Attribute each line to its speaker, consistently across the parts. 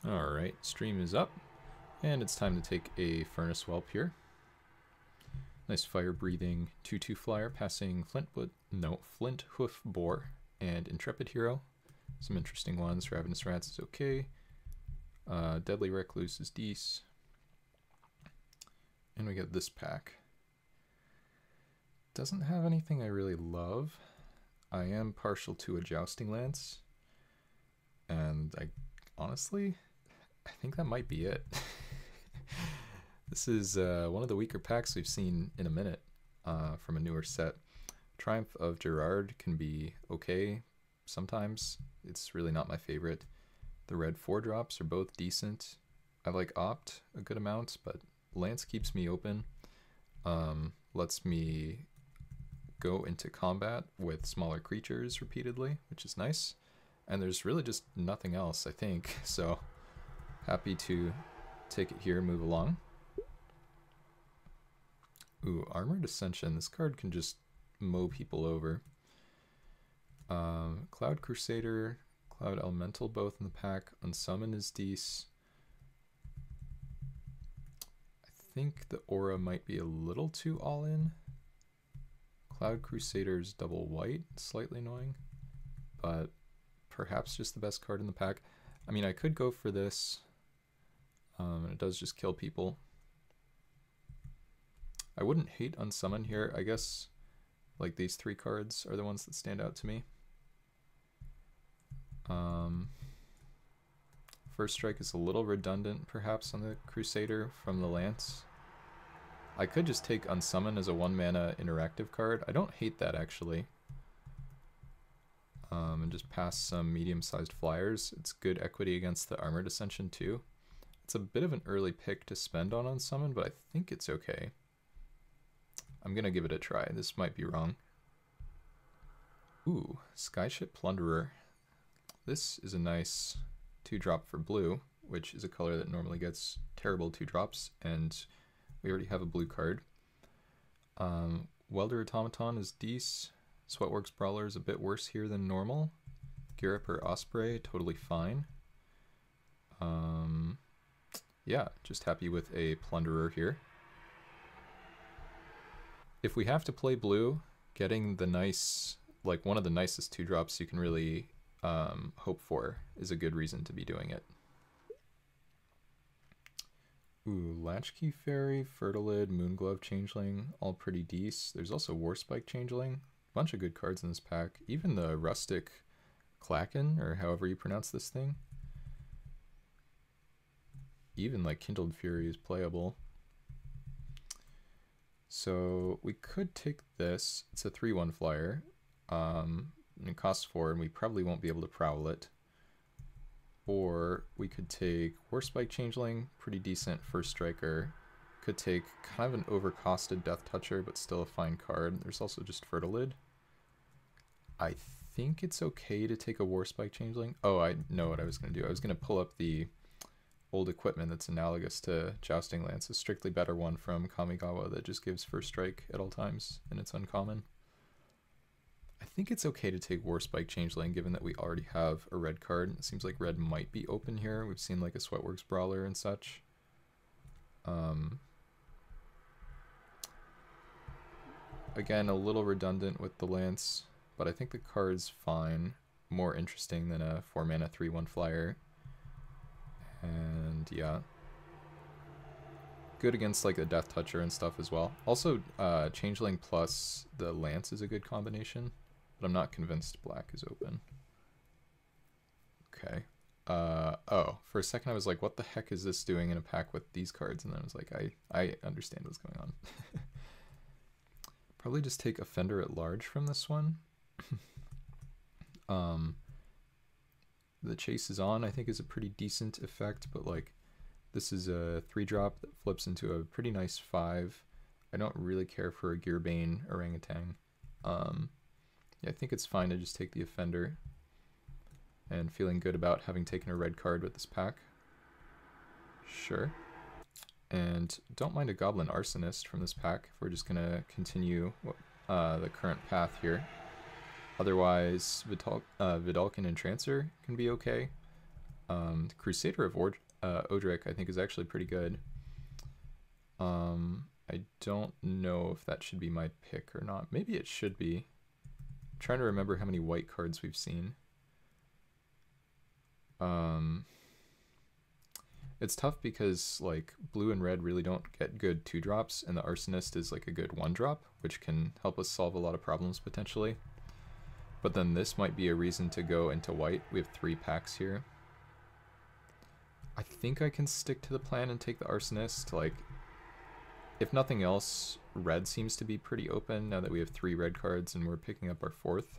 Speaker 1: Alright, stream is up, and it's time to take a Furnace Whelp here. Nice fire-breathing 2-2 flyer, passing Flint Hoof Boar and Intrepid Hero. Some interesting ones. Ravenous Rats is okay. Deadly Recluse is decent. And we get this pack. Doesn't have anything I really love. I am partial to a Jousting Lance. And honestly, I think that might be it. This is one of the weaker packs we've seen in a minute from a newer set. Triumph of Gerard can be okay sometimes. It's really not my favorite. The red 4-drops are both decent. I like Opt a good amount, but Lance keeps me open. Lets me go into combat with smaller creatures repeatedly, which is nice. And there's really just nothing else, I think. So happy to take it here and move along. Ooh, Armored Ascension. This card can just mow people over. Cloud Crusader, Cloud Elemental both in the pack. Unsummon is decent. I think the aura might be a little too all-in. Cloud Crusader's double white, slightly annoying. But perhaps just the best card in the pack. I mean, I could go for this. And it does just kill people. I wouldn't hate Unsummon here. I guess like these 3 cards are the ones that stand out to me. First Strike is a little redundant perhaps on the Crusader from the Lance. I could just take Unsummon as a 1-mana interactive card. I don't hate that actually. And just pass some medium-sized flyers. It's good equity against the Armored Ascension too. It's a bit of an early pick to spend on Unsummon, but I think it's okay. I'm gonna give it a try. This might be wrong. Ooh, Skyship Plunderer. This is a nice 2-drop for blue, which is a color that normally gets terrible 2-drops, and we already have a blue card. Welder Automaton is decent. Sweatworks Brawler is a bit worse here than normal. Girip or Osprey, totally fine. Yeah, just happy with a Plunderer here. If we have to play blue, getting the nice, like one of the nicest 2-drops you can really hope for is a good reason to be doing it. Ooh, Latchkey Fairy, Fertilid, Moonglove Changeling, all pretty decent. There's also Warspike Changeling. A bunch of good cards in this pack. Even the Rustic Klaken, or however you pronounce this thing. Even like Kindled Fury is playable. So we could take this. It's a 3/1 flyer. And it costs 4, and we probably won't be able to prowl it. Or we could take Warspike Changeling, pretty decent first striker. Could take kind of an overcosted Death Toucher, but still a fine card. There's also just Fertilid. I think it's okay to take a Warspike Changeling. Oh, I know what I was going to do. I was going to pull up the old equipment that's analogous to Jousting Lance, a strictly better one from Kamigawa that just gives first strike at all times, and it's uncommon. I think it's okay to take Warspike Changeling given that we already have a red card. It seems like red might be open here. We've seen like a Sweatworks Brawler and such. Again, a little redundant with the Lance, but I think the card's fine. More interesting than a 4-mana 3/1 flyer. And yeah. Good against like a Death Toucher and stuff as well. Also, Changeling plus the Lance is a good combination, but I'm not convinced black is open. Okay. Oh, for a second I was like, what the heck is this doing in a pack with these cards? And then I was like, I understand what's going on. Probably just take Offender at Large from this one. The Chase is On, I think, is a pretty decent effect, but like this is a 3-drop that flips into a pretty nice 5. I don't really care for a Gearbane Orangutan. Yeah, I think it's fine to just take the Offender. And feeling good about having taken a red card with this pack. Sure. And don't mind a Goblin Arsonist from this pack if we're just going to continue the current path here. Otherwise, Vidalcan Entrancer can be okay. Crusader of Odric, I think, is actually pretty good. I don't know if that should be my pick or not. Maybe it should be. I'm trying to remember how many white cards we've seen. It's tough because like blue and red really don't get good 2-drops, and the Arsonist is like a good 1-drop, which can help us solve a lot of problems potentially. But then this might be a reason to go into white. We have 3 packs here. I think I can stick to the plan and take the Arsonist. Like, if nothing else, red seems to be pretty open now that we have 3 red cards and we're picking up our 4th.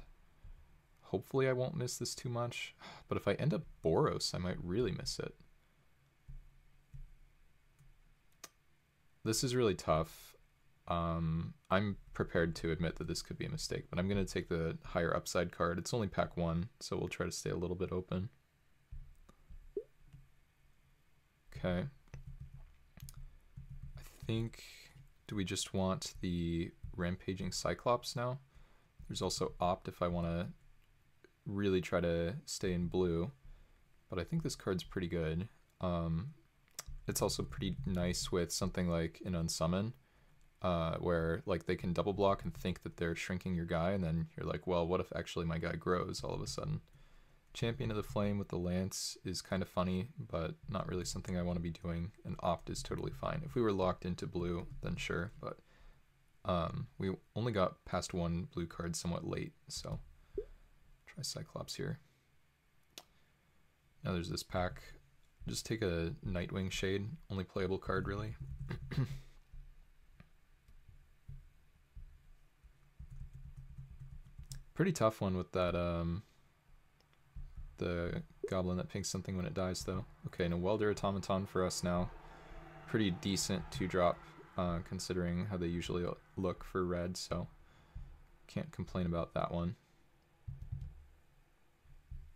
Speaker 1: Hopefully I won't miss this too much, but if I end up Boros, I might really miss it. This is really tough. I'm prepared to admit that this could be a mistake, but I'm going to take the higher upside card. It's only pack 1, so we'll try to stay a little bit open. Okay. I think, do we just want the Rampaging Cyclops now? There's also Opt if I want to really try to stay in blue, but I think this card's pretty good. It's also pretty nice with something like an Unsummon, where like they can double block and think that they're shrinking your guy, and then you're like, well, what if actually my guy grows all of a sudden? Champion of the Flame with the Lance is kind of funny, but not really something I want to be doing, and Opt is totally fine. If we were locked into blue, then sure, but we only got past 1 blue card somewhat late, so try Cyclops here. Now there's this pack. Just take a Nightwing Shade, only playable card really. Pretty tough one with that the goblin that pinks something when it dies though. Okay, no Welder Automaton for us now. Pretty decent 2-drop considering how they usually look for red, so can't complain about that one.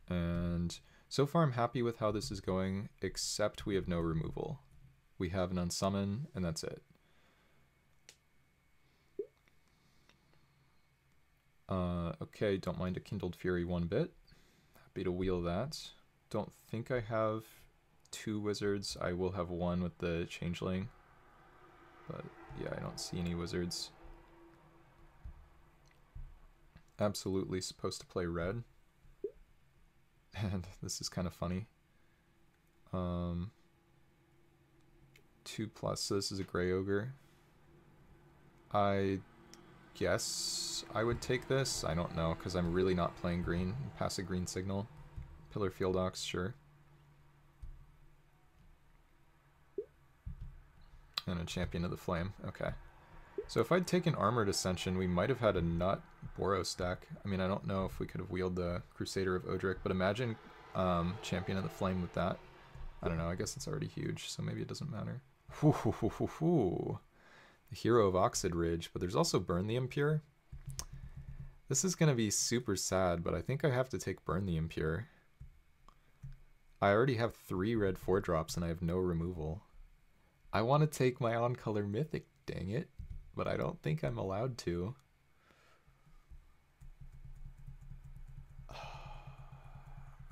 Speaker 1: And so far I'm happy with how this is going, except we have no removal. We have an Unsummon, and that's it. Okay, don't mind a Kindled Fury 1 bit. Happy to wheel that. Don't think I have 2 wizards. I will have 1 with the Changeling. But yeah, I don't see any wizards. Absolutely supposed to play red. And this is kind of funny. 2+, so this is a Grey Ogre. I guess I would take this. I don't know, because I'm really not playing green. Pass a green signal. Pillar Field Ox, sure. And a Champion of the Flame, okay. So if I'd taken Armored Ascension, we might have had a nut Boros deck. I mean, I don't know if we could have wheeled the Crusader of Odric, but imagine Champion of the Flame with that. I don't know, I guess it's already huge, so maybe it doesn't matter. The Hero of Oxid Ridge, but there's also Burn the Impure. This is going to be super sad, but I think I have to take Burn the Impure. I already have 3 red 4-drops and I have no removal. I want to take my on-color Mythic, dang it, but I don't think I'm allowed to.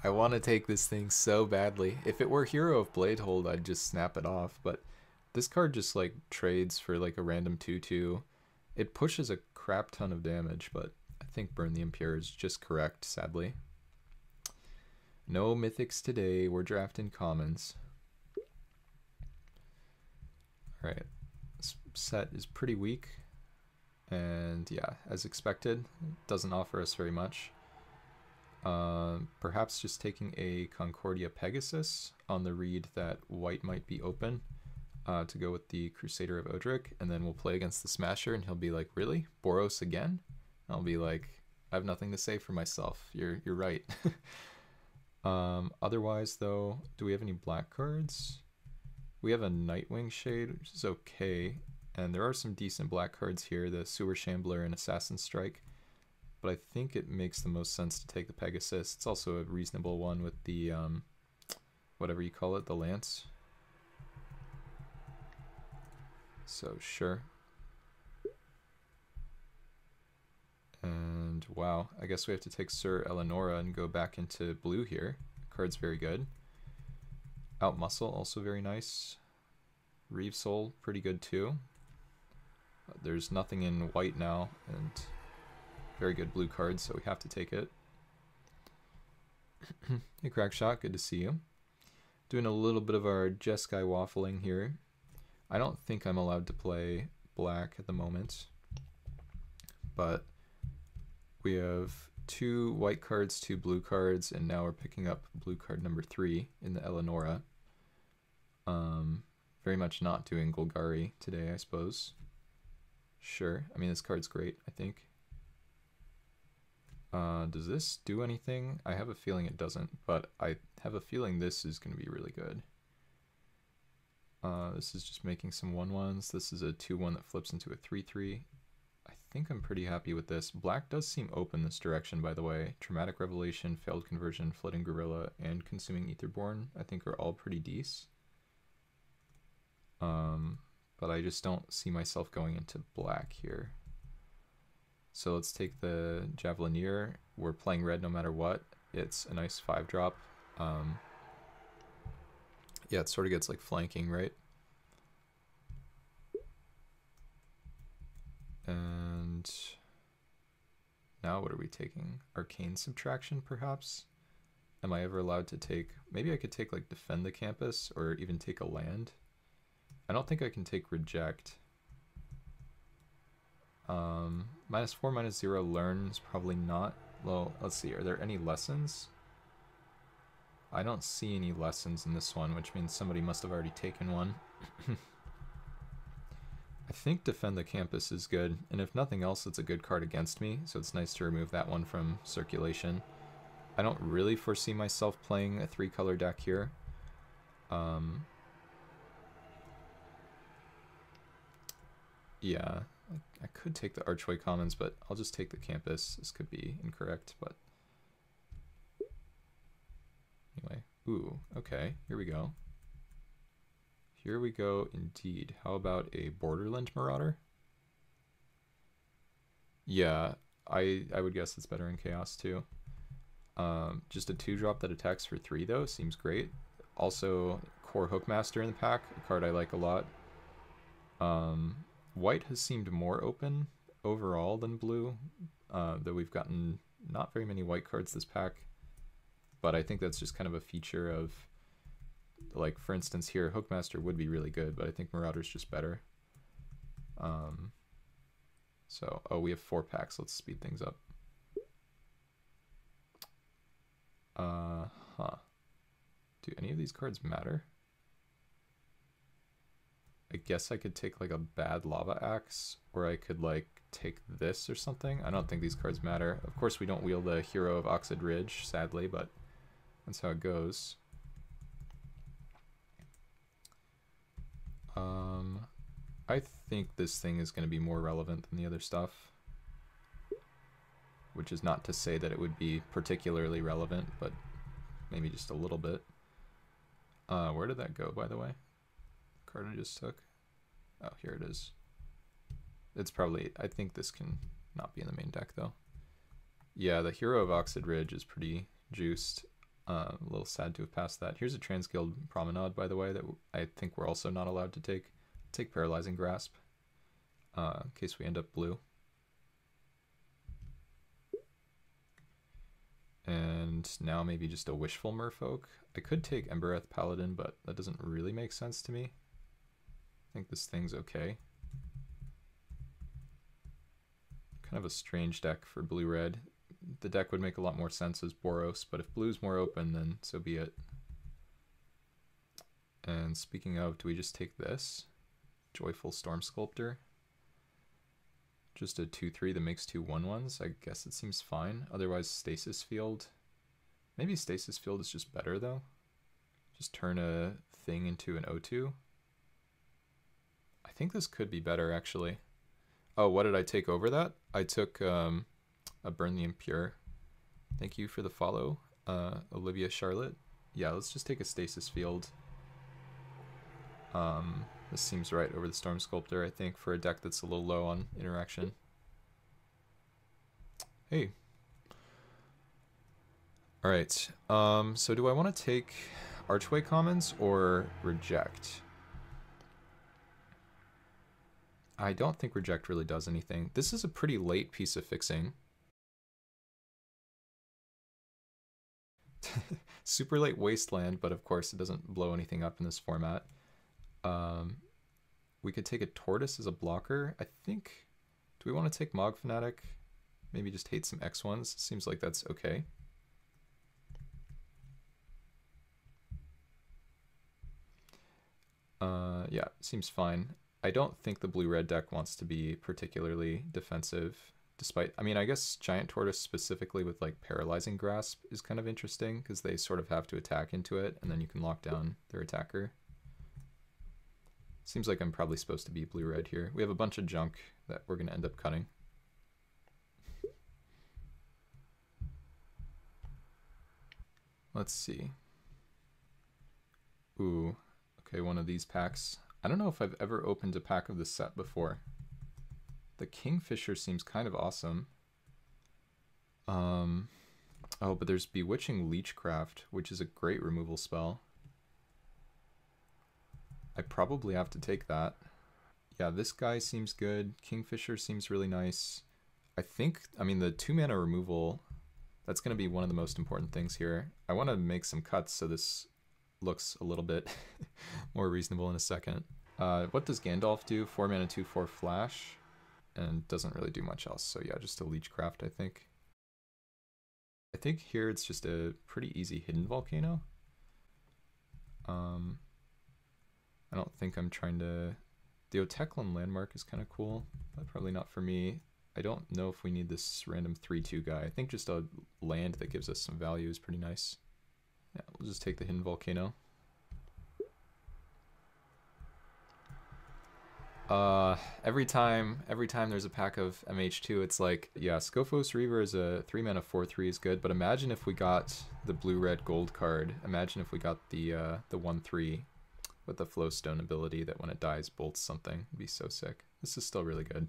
Speaker 1: I want to take this thing so badly. If it were Hero of Bladehold, I'd just snap it off, but this card just like trades for like a random 2/2. It pushes a crap ton of damage, but I think Burn the Impure is just correct, sadly. No mythics today, we're drafting commons. Alright, this set is pretty weak, and yeah, as expected, it doesn't offer us very much. Perhaps just taking a Concordia Pegasus on the read that white might be open to go with the Crusader of Odric, and then we'll play against the Smasher, and he'll be like, really? Boros again? And I'll be like, I have nothing to say for myself. You're right. Otherwise, though, do we have any black cards? We have a Nightwing Shade, which is okay, and there are some decent black cards here, the Sewer Shambler and Assassin Strike, but I think it makes the most sense to take the Pegasus. It's also a reasonable one with the, whatever you call it, the Lance. So, sure. And, wow, I guess we have to take Sir Eleonora and go back into blue here. The card's very good. Outmuscle, also very nice. Reeve Soul, pretty good too. There's nothing in white now, and very good blue cards, so we have to take it. Hey Crackshot, good to see you. Doing a little bit of our Jeskai waffling here. I don't think I'm allowed to play black at the moment, but we have 2 white cards, 2 blue cards, and now we're picking up blue card number 3 in the Eleonora. Very much not doing Golgari today, I suppose. Sure, I mean this card's great, I think. Does this do anything? I have a feeling it doesn't, but I have a feeling this is going to be really good. This is just making some 1/1s. This is a 2/1 that flips into a 3/3. I think I'm pretty happy with this. Black does seem open this direction, by the way. Traumatic Revelation, Failed Conversion, Flooding Gorilla, and Consuming Etherborn, I think are all pretty decent. But I just don't see myself going into black here. So let's take the Javelineer. We're playing red no matter what. It's a nice 5-drop. Yeah, it sort of gets like flanking, right? And now what are we taking? Arcane Subtraction, perhaps? Am I ever allowed to take... Maybe I could take like Defend the Campus or even take a land. I don't think I can take Reject. -4, -0 learn is probably not. Well, let's see. Are there any lessons? I don't see any lessons in this one, which means somebody must have already taken one. I think Defend the Campus is good, and if nothing else, it's a good card against me, so it's nice to remove that one from circulation. I don't really foresee myself playing a 3-color deck here. Yeah, I could take the Archway Commons, but I'll just take the Campus. This could be incorrect, but... Anyway, ooh, okay, here we go. Here we go indeed. How about a Borderland Marauder? Yeah, I would guess it's better in Chaos too. Just a 2-drop that attacks for 3 though, seems great. Also, Core Hookmaster in the pack, a card I like a lot. White has seemed more open overall than blue, though we've gotten not very many white cards this pack. But I think that's just kind of a feature of, like, for instance here, Hookmaster would be really good, but I think Marauder's just better. So, oh, we have 4 packs. Let's speed things up. Do any of these cards matter? I guess I could take like a bad Lava Axe, or I could like take this or something. I don't think these cards matter. Of course we don't wield the Hero of Oxid Ridge, sadly, but that's how it goes. I think this thing is going to be more relevant than the other stuff, which is not to say that it would be particularly relevant, but maybe just a little bit. Where did that go, by the way? Card I just took. Oh, here it is. It's probably, I think this can not be in the main deck though. Yeah, the Hero of Oxid Ridge is pretty juiced. A little sad to have passed that. Here's a Transguild Promenade, by the way, that I think we're also not allowed to take. Take Paralyzing Grasp, in case we end up blue. And now maybe just a Wishful Merfolk. I could take Embereth Paladin, but that doesn't really make sense to me. I think this thing's okay. Kind of a strange deck for blue-red. The deck would make a lot more sense as Boros, but if blue's more open, then so be it. And speaking of, do we just take this? Joyful Storm Sculptor. Just a 2/3 that makes 2 1/1s. I guess it seems fine. Otherwise, Stasis Field. Maybe Stasis Field is just better, though. Just turn a thing into an O2. I think this could be better, actually. Oh, what did I take over that? I took a Burn the Impure. Thank you for the follow, Olivia Charlotte. Yeah, let's just take a Stasis Field. This seems right over the Storm Sculptor, I think, for a deck that's a little low on interaction. Hey. Alright, so do I want to take Archway commons or reject? I don't think reject really does anything. This is a pretty late piece of fixing. Super late wasteland, but of course it doesn't blow anything up in this format. We could take a tortoise as a blocker. I think, do we want to take Mog Fanatic? Maybe just hate some X1s. Seems like that's okay. Yeah, seems fine. I don't think the blue-red deck wants to be particularly defensive, despite, I mean, I guess Giant Tortoise specifically with like Paralyzing Grasp is kind of interesting because they sort of have to attack into it and then you can lock down their attacker. Seems like I'm probably supposed to be blue-red here. We have a bunch of junk that we're going to end up cutting. Let's see. Ooh, okay, one of these packs. I don't know if I've ever opened a pack of this set before. The Kingfisher seems kind of awesome. Oh, but there's Bewitching Leechcraft, which is a great removal spell. I probably have to take that. Yeah, this guy seems good. Kingfisher seems really nice. I think, I mean, the 2-mana removal, that's going to be one of the most important things here. I want to make some cuts so this looks a little bit more reasonable in a second. What does Gandalf do? 4 mana, 2/4 flash, and doesn't really do much else. So yeah, just a Leechcraft, I think. I think here it's just a pretty easy hidden volcano. I don't think I'm trying to... The Oteklan Landmark is kind of cool, but probably not for me. I don't know if we need this random 3/2 guy. I think just a land that gives us some value is pretty nice. Yeah, we'll just take the hidden volcano. Every time there's a pack of MH2, it's like, yeah, Scophos Reaver is a 3-mana 4/3 is good, but imagine if we got the blue-red gold card. Imagine if we got the 1/3 with the Flowstone ability that when it dies bolts something. It'd be so sick. This is still really good.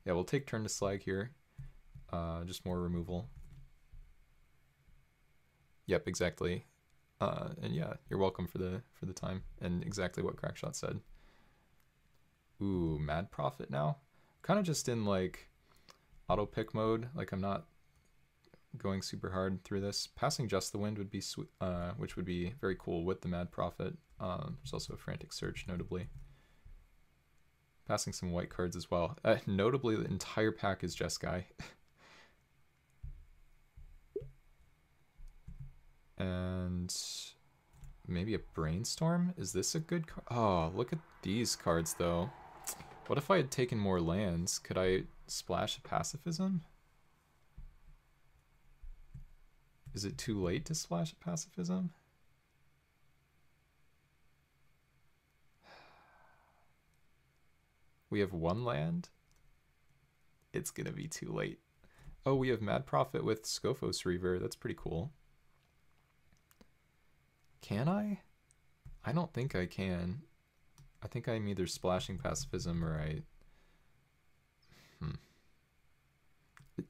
Speaker 1: Yeah, we'll take turn to slag here. Just more removal. Yep, exactly. And yeah, you're welcome for the time. And exactly what Crackshot said. Ooh, Mad Prophet now? Kind of just in like auto pick mode. Like I'm not going super hard through this. Passing Just the Wind would be sweet, which would be very cool with the Mad Prophet. There's also a Frantic Search, notably. Passing some white cards as well. Notably, the entire pack is Jeskai. And maybe a Brainstorm? Is this a good card? Oh, look at these cards, though. What if I had taken more lands? Could I splash a Pacifism? Is it too late to splash a Pacifism? We have one land? It's gonna be too late. Oh, we have Mad Prophet with Scophos Reaver. That's pretty cool. Can I? I don't think I can. I think I'm either splashing Pacifism or I...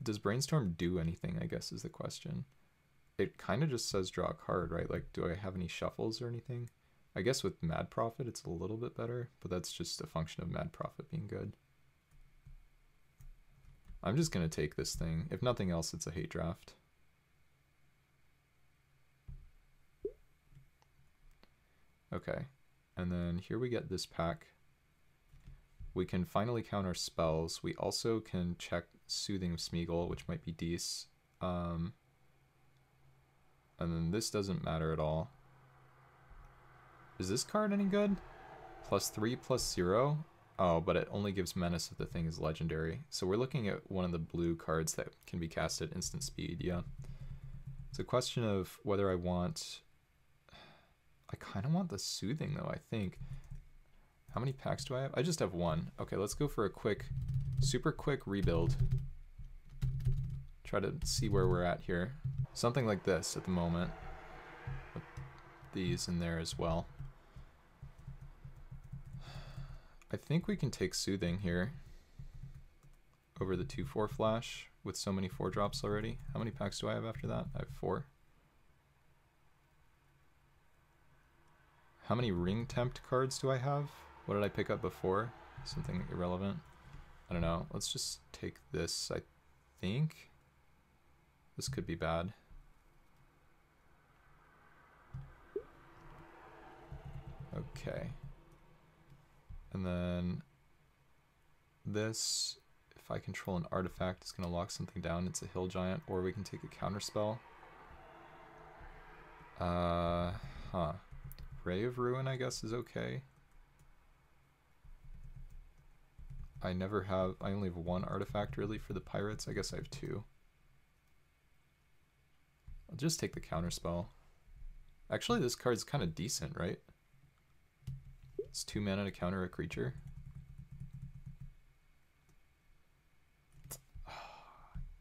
Speaker 1: Does Brainstorm do anything, I guess, is the question. It kind of just says draw a card, right? Like, do I have any shuffles or anything? I guess with Mad Prophet it's a little bit better, but that's just a function of Mad Prophet being good. I'm just going to take this thing. If nothing else, it's a hate draft. Okay, and then here we get this pack. We can finally count our spells. We also can check Soothing Smeagol, which might be decent. And then this doesn't matter at all. Is this card any good? +3/+0? Oh, but it only gives menace if the thing is legendary. So we're looking at one of the blue cards that can be cast at instant speed, yeah. It's a question of whether I want... I kind of want the Soothing, though, I think. How many packs do I have? I just have one. Okay, let's go for a quick, super quick rebuild. Try to see where we're at here. Something like this at the moment. With these in there as well. I think we can take Soothing here. over the 2/4 flash with so many 4-drops already. How many packs do I have after that? I have 4. How many ring tempt cards do I have? What did I pick up before? Something irrelevant. I don't know. Let's just take this, I think. This could be bad. Okay. And then this, if I control an artifact, it's going to lock something down. It's a hill giant, or we can take a counter spell. Ray of Ruin, I guess, is okay. I only have 1 artifact really for the pirates. I guess I have 2. I'll just take the counter spell. Actually, this card's kind of decent, right? It's 2 mana to counter a creature.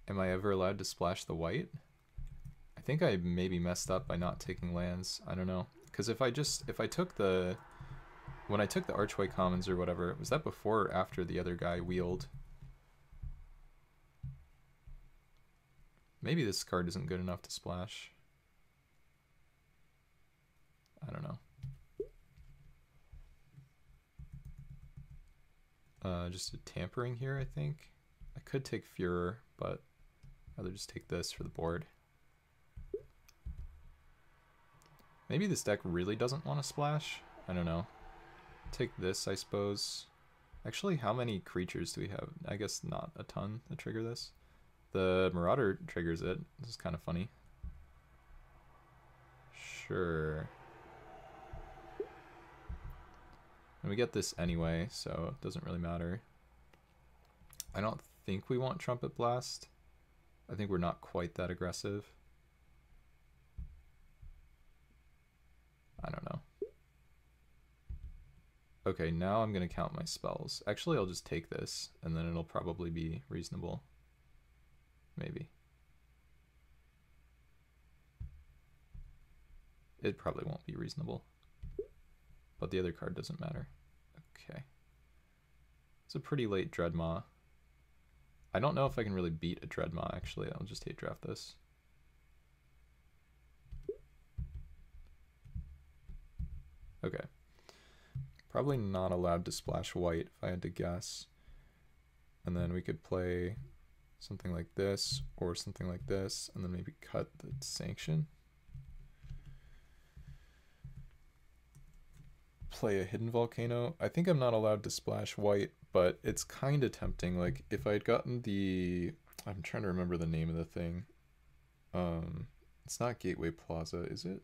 Speaker 1: Am I ever allowed to splash the white? I think I maybe messed up by not taking lands. I don't know. Because if I took the... When I took the Archway Commons or whatever, was that before or after the other guy wheeled? Maybe this card isn't good enough to splash. I don't know. Just a tampering here, I think. I could take Furor, but I'd rather just take this for the board. Maybe this deck really doesn't want to splash. I don't know. Take this, I suppose. Actually, how many creatures do we have? I guess not a ton that trigger this. The Marauder triggers it. This is kind of funny. Sure. And we get this anyway, so it doesn't really matter. I don't think we want Trumpet Blast. I think we're not quite that aggressive. I don't know. Okay, now I'm going to count my spells. Actually, I'll just take this, and then it'll probably be reasonable. Maybe. It probably won't be reasonable. But the other card doesn't matter. Okay. It's a pretty late Dreadmaw. I don't know if I can really beat a Dreadmaw, actually. I'll just hate draft this. Okay. Probably not allowed to splash white, if I had to guess. And then we could play something like this, or something like this, and then maybe cut the sanction. Play a Hidden Volcano. I think I'm not allowed to splash white, but it's kind of tempting. Like, if I had gotten the... I'm trying to remember the name of the thing. It's not Gateway Plaza, is it?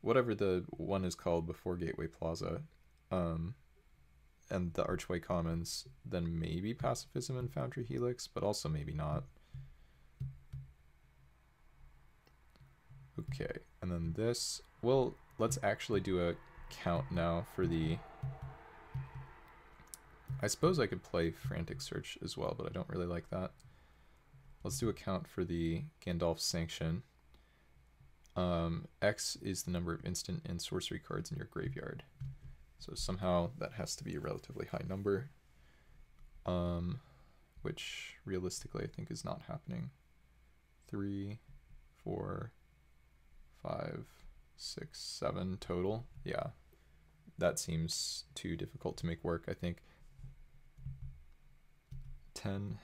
Speaker 1: Whatever the one is called before Gateway Plaza. And the Archway Commons, then maybe Pacifism and Foundry Helix, but also maybe not. Okay, and then this... Well, let's actually do a count now for the... I suppose I could play Frantic Search as well, but I don't really like that. Let's do a count for the Gandalf Sanction. X is the number of instant and sorcery cards in your graveyard. So somehow that has to be a relatively high number, which realistically I think is not happening. 3, 4, 5, 6, 7 total. Yeah, that seems too difficult to make work, I think. 10.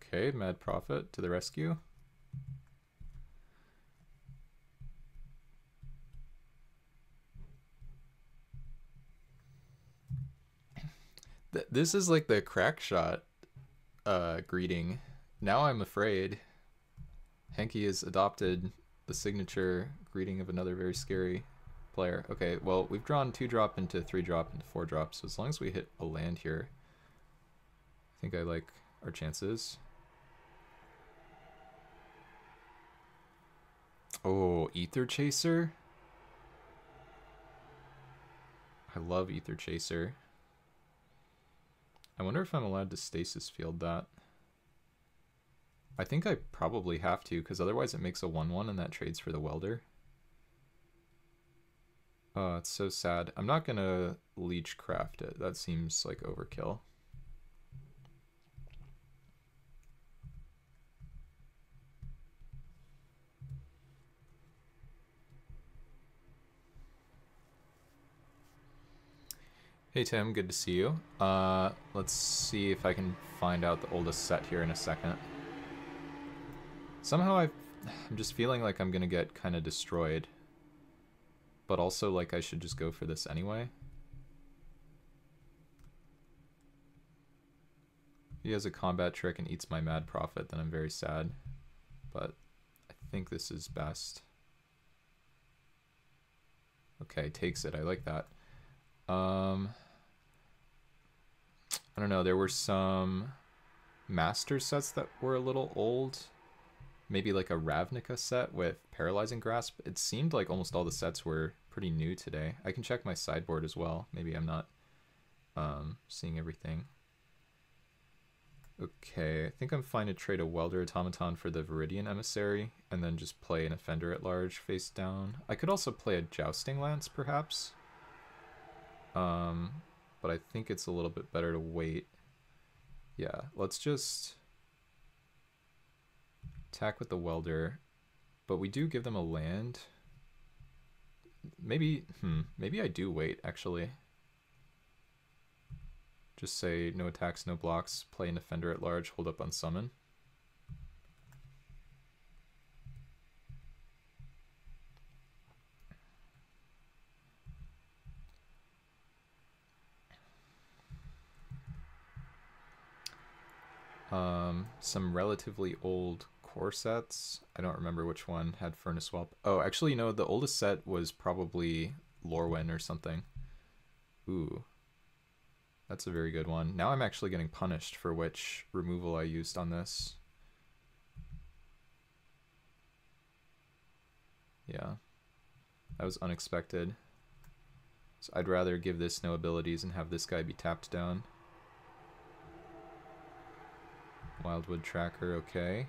Speaker 1: Okay, Mad Prophet to the rescue. This is like the crack shot greeting. Now I'm afraid. Henke has adopted the signature greeting of another very scary player. Okay, well, we've drawn 2-drop into 3-drop into 4-drop, so as long as we hit a land here, I think I like our chances. Oh, Ether Chaser. I love Ether Chaser. I wonder if I'm allowed to stasis field that. I think I probably have to, because otherwise it makes a 1/1 and that trades for the welder. Oh, it's so sad. I'm not going to leech craft it. That seems like overkill. Hey Tim, good to see you. Let's see if I can find out the oldest set here in a second. Somehow I'm just feeling like I'm gonna get kind of destroyed. But also like I should just go for this anyway. If he has a combat trick and eats my mad prophet, then I'm very sad. But I think this is best. Okay, takes it. I like that. I don't know, there were some master sets that were a little old. Maybe like a Ravnica set with Paralyzing Grasp. It seemed like almost all the sets were pretty new today. I can check my sideboard as well. Maybe I'm not seeing everything. Okay, I think I'm fine to trade a Welder Automaton for the Viridian Emissary and then just play an Offender at Large face down. I could also play a Jousting Lance, perhaps. But I think it's a little bit better to wait. Yeah, let's just attack with the Welder. But we do give them a land. Maybe I do wait, actually. Just say no attacks, no blocks, play an Offender at Large, hold up on summon. Some relatively old core sets. I don't remember which one had Furnace Swap. Oh, actually, no, the oldest set was probably Lorwyn or something. Ooh. That's a very good one. Now I'm actually getting punished for which removal I used on this. Yeah. That was unexpected. So I'd rather give this no abilities and have this guy be tapped down. Wildwood Tracker, okay.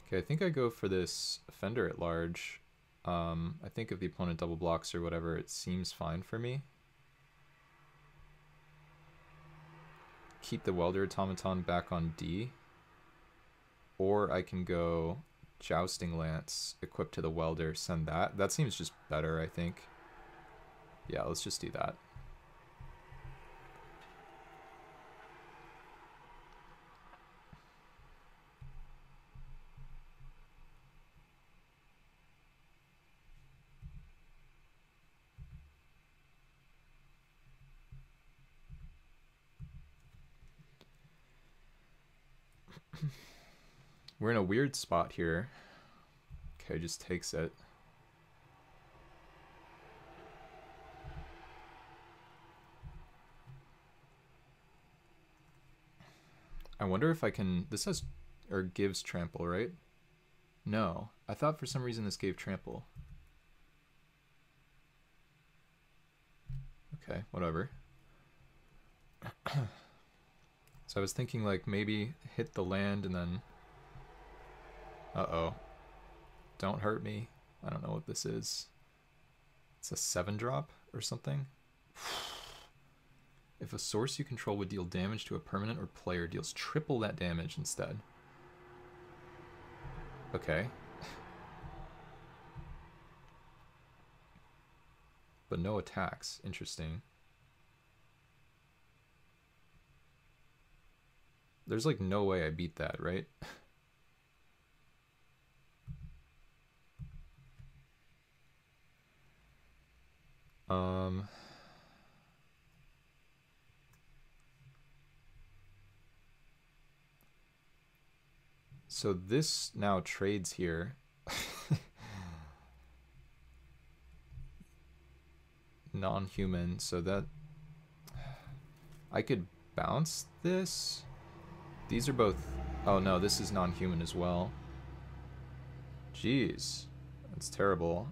Speaker 1: Okay, I think I go for this Offender at Large. I think if the opponent double blocks or whatever, it seems fine for me. Keep the Welder Automaton back on D. Or I can go Jousting Lance, equipped to the Welder, send that. That seems just better, I think. Yeah, let's just do that. We're in a weird spot here. Okay, just takes it. I wonder if I can... This has... or gives trample, right? No. I thought for some reason this gave trample. Okay, whatever. So I was thinking like maybe hit the land and then... Uh-oh. Don't hurt me. I don't know what this is. It's a 7-drop or something? If a source you control would deal damage to a permanent or player, deals triple that damage instead. Okay. But no attacks. Interesting. There's like no way I beat that, right? So this now trades here. Non-human, so that... I could bounce this. These are both... Oh no, this is non-human as well. Jeez. That's terrible.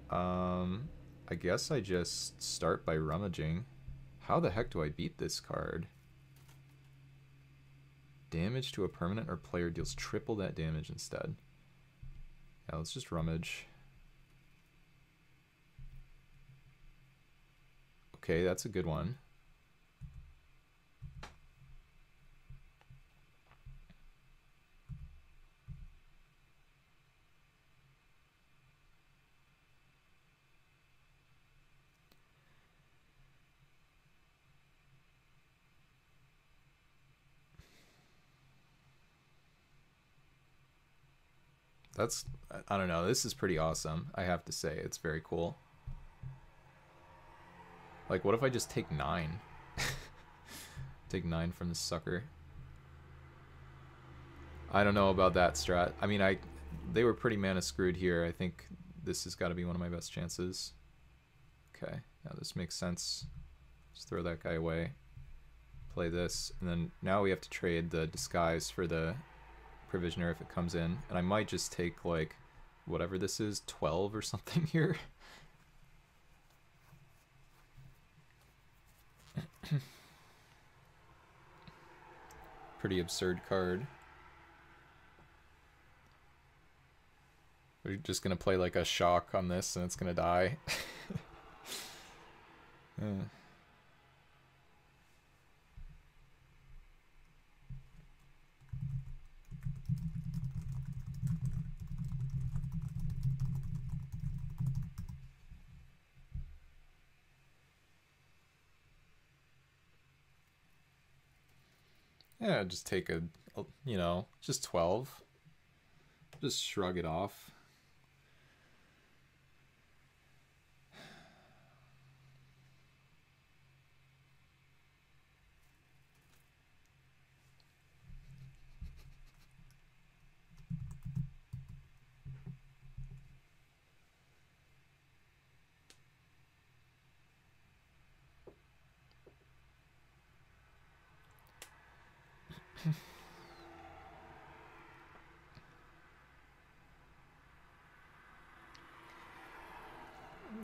Speaker 1: I guess I just start by rummaging. How the heck do I beat this card? Damage to a permanent or player deals triple that damage instead. Yeah, let's just rummage. Okay, that's a good one. That's, I don't know, this is pretty awesome, I have to say. It's very cool. Like, what if I just take 9? Take 9 from this sucker. I don't know about that strat. I mean, they were pretty mana screwed here. I think this has got to be one of my best chances. Okay, now this makes sense. Just throw that guy away. Play this, and then now we have to trade the disguise for the Provisioner if it comes in. And I might just take, like, whatever this is, 12 or something here. Pretty absurd card. We're just gonna play like a shock on this and it's gonna die. Yeah, just take a, you know, just 12. Just shrug it off.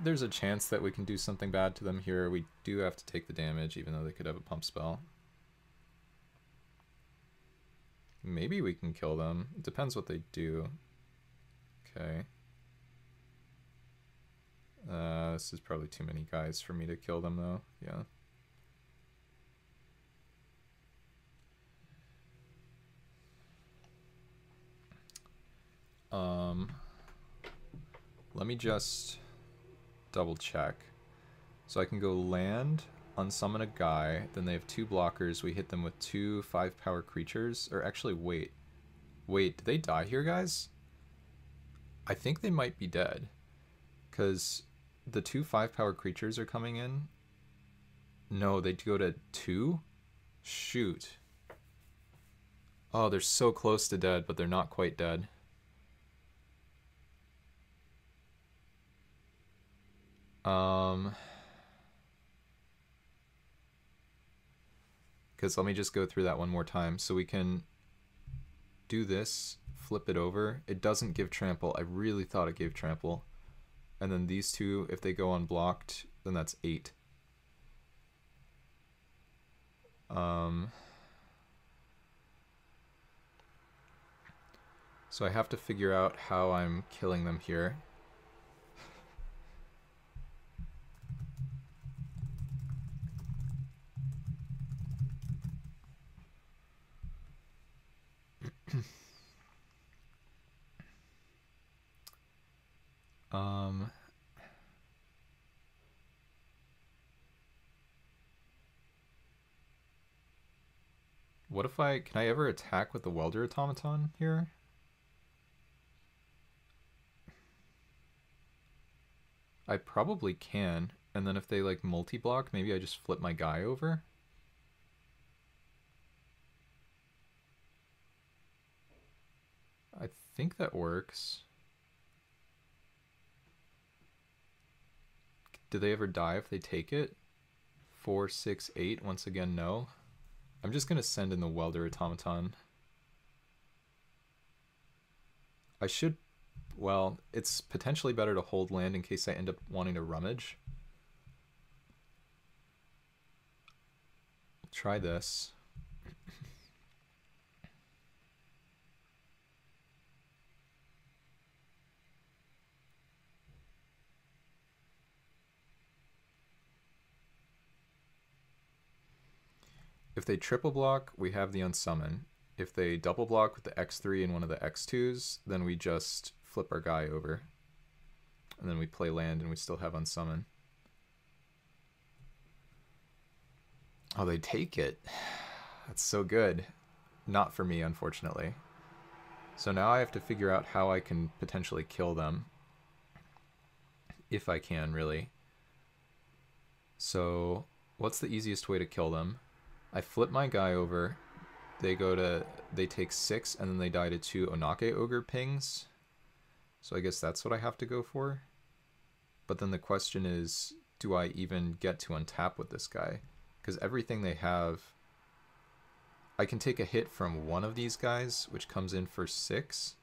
Speaker 1: There's a chance that we can do something bad to them here. We do have to take the damage, even though they could have a pump spell. Maybe we can kill them. It depends what they do. Okay. This is probably too many guys for me to kill them, though. Yeah. Let me just double check. So I can go land, unsummon a guy, then they have 2 blockers. We hit them with 2 5-power creatures. Or actually, wait. Wait, did they die here, guys? I think they might be dead. Because the 2 5-power creatures are coming in. No, they go to 2? Shoot. Oh, they're so close to dead, but they're not quite dead. Because let me just go through that one more time. So we can do this, flip it over. It doesn't give trample. I really thought it gave trample. And then these 2, if they go unblocked, then that's 8. So I have to figure out how I'm killing them here. What if can I ever attack with the Welder Automaton here? I probably can, and then if they like multi-block, maybe I just flip my guy over? I think that works. Do they ever die if they take it? 4, 6, 8. Once again, no. I'm just going to send in the welder automaton. I should... Well, it's potentially better to hold land in case I end up wanting to rummage. Try this. If they triple block, we have the unsummon. If they double block with the X3 and one of the X2s, then we just flip our guy over. And then we play land and we still have unsummon. Oh, they take it. That's so good. Not for me, unfortunately. So now I have to figure out how I can potentially kill them. If I can, really. So, what's the easiest way to kill them? I flip my guy over. They take 6 and then they die to 2 Onake Ogre pings. So I guess that's what I have to go for. But then the question is, do I even get to untap with this guy? Because everything they have, I can take a hit from one of these guys, which comes in for 6.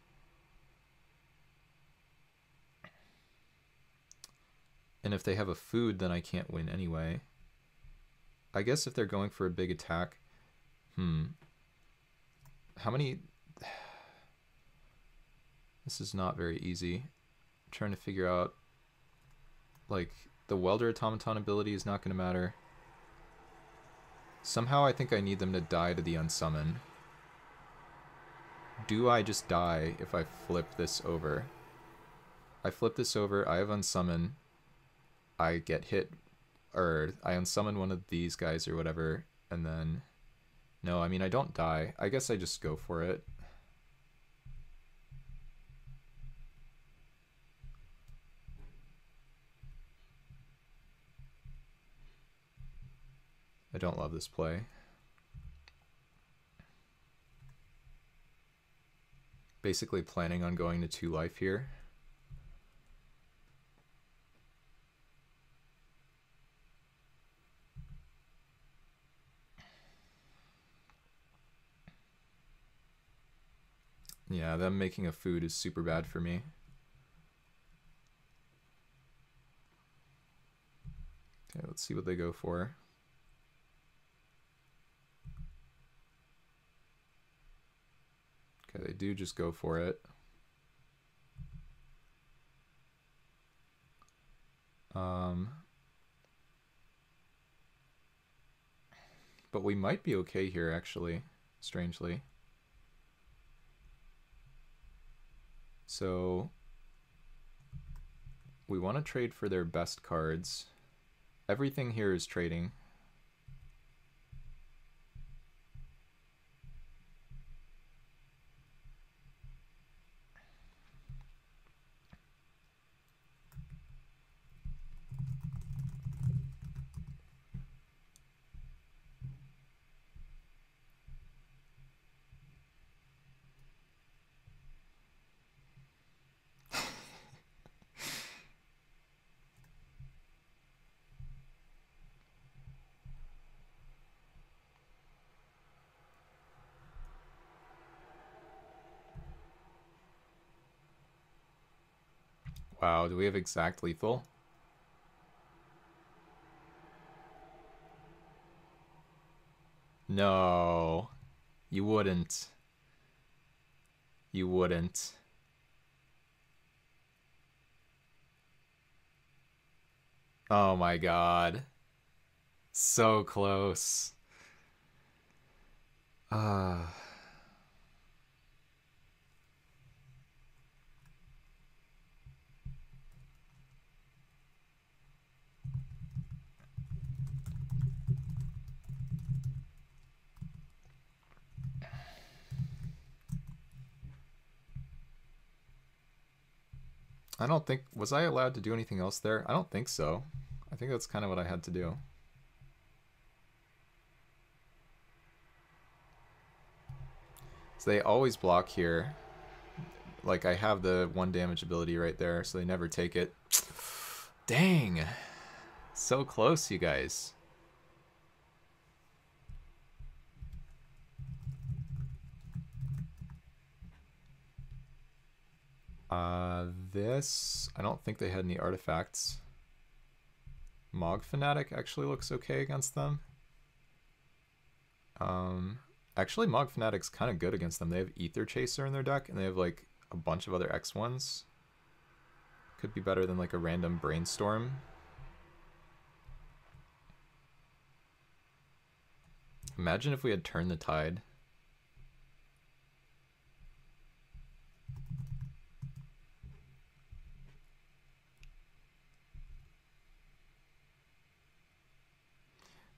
Speaker 1: And if they have a food, then I can't win anyway. I guess if they're going for a big attack, how many... This is not very easy. I'm trying to figure out, like, the welder automaton ability is not going to matter. Somehow I think I need them to die to the unsummon. Do I just die if I flip this over? I flip this over, I have unsummon, I get hit, or I unsummon one of these guys or whatever, and then... No, I mean, I don't die. I guess I just go for it. I don't love this play. Basically planning on going to 2 life here. Yeah, them making a food is super bad for me. Okay, let's see what they go for. Okay, they do just go for it. But we might be okay here, actually, strangely. So we want to trade for their best cards. Everything here is trading. Wow, do we have exact lethal? No, you wouldn't. You wouldn't. Oh my god. So close. Ah. I don't think... Was I allowed to do anything else there? I don't think so. I think that's kind of what I had to do. So they always block here. Like, I have the 1 damage ability right there, so they never take it. Dang! So close, you guys. This, I don't think they had any artifacts. Mog Fanatic actually looks okay against them. Actually, Mog Fanatic's kind of good against them. They have Ether Chaser in their deck, and they have like a bunch of other X1s. Could be better than like a random Brainstorm. Imagine if we had Turn the Tide.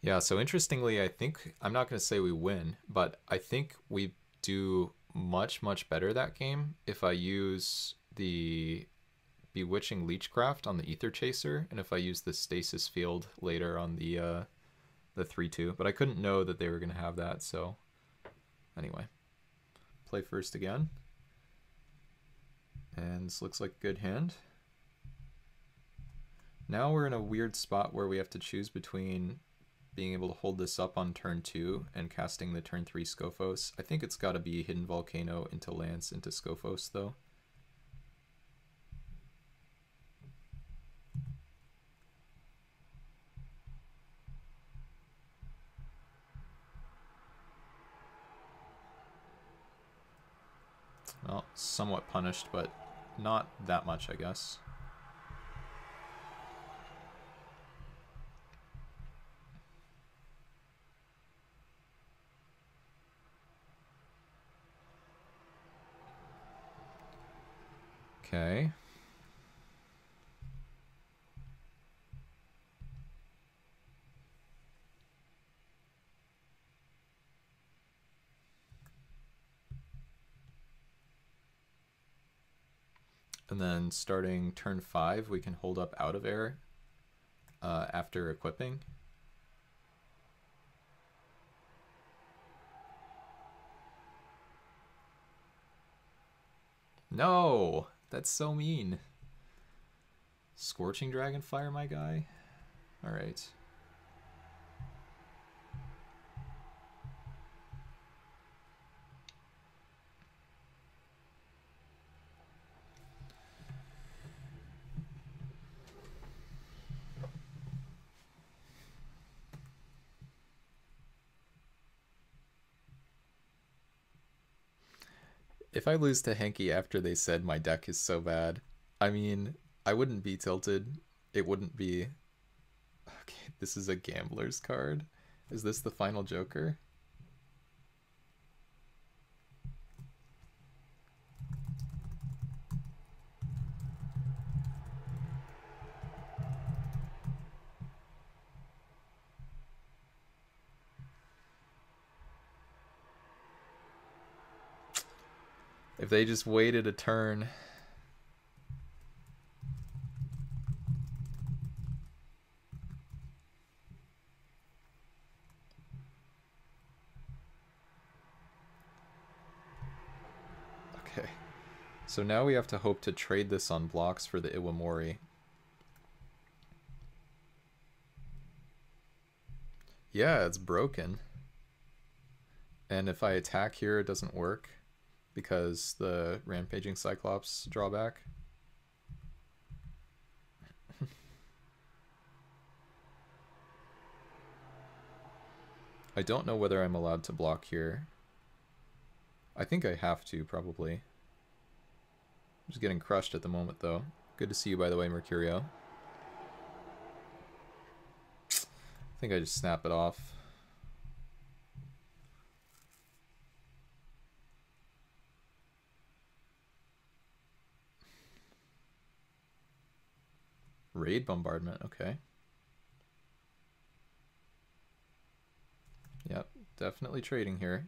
Speaker 1: Yeah, so interestingly, I think, I'm not going to say we win, but I think we do much, much better that game if I use the Bewitching Leechcraft on the Ether Chaser, and if I use the Stasis Field later on the 3-2. But I couldn't know that they were going to have that, so anyway. Play first again. And this looks like a good hand. Now we're in a weird spot where we have to choose between being able to hold this up on turn 2 and casting the turn 3 Scophos. I think it's got to be Hidden Volcano into Lance into Scophos, though. Well, somewhat punished, but not that much, I guess. Okay. And then starting turn 5, we can hold up out of air after equipping. No! That's so mean. Scorching Dragonfire, my guy? Alright. If I lose to Henke after they said my deck is so bad, I mean, I wouldn't be tilted. It wouldn't be... Okay, this is a gambler's card. Is this the final Joker? If they just waited a turn. Okay. So now we have to hope to trade this on blocks for the Iwamori. Yeah, it's broken. And if I attack here, it doesn't work because the Rampaging Cyclops drawback. I don't know whether I'm allowed to block here. I think I have to, probably. I'm just getting crushed at the moment, though. Good to see you, by the way, Mercurio. I think I just snap it off. Raid Bombardment, okay. Yep, definitely trading here.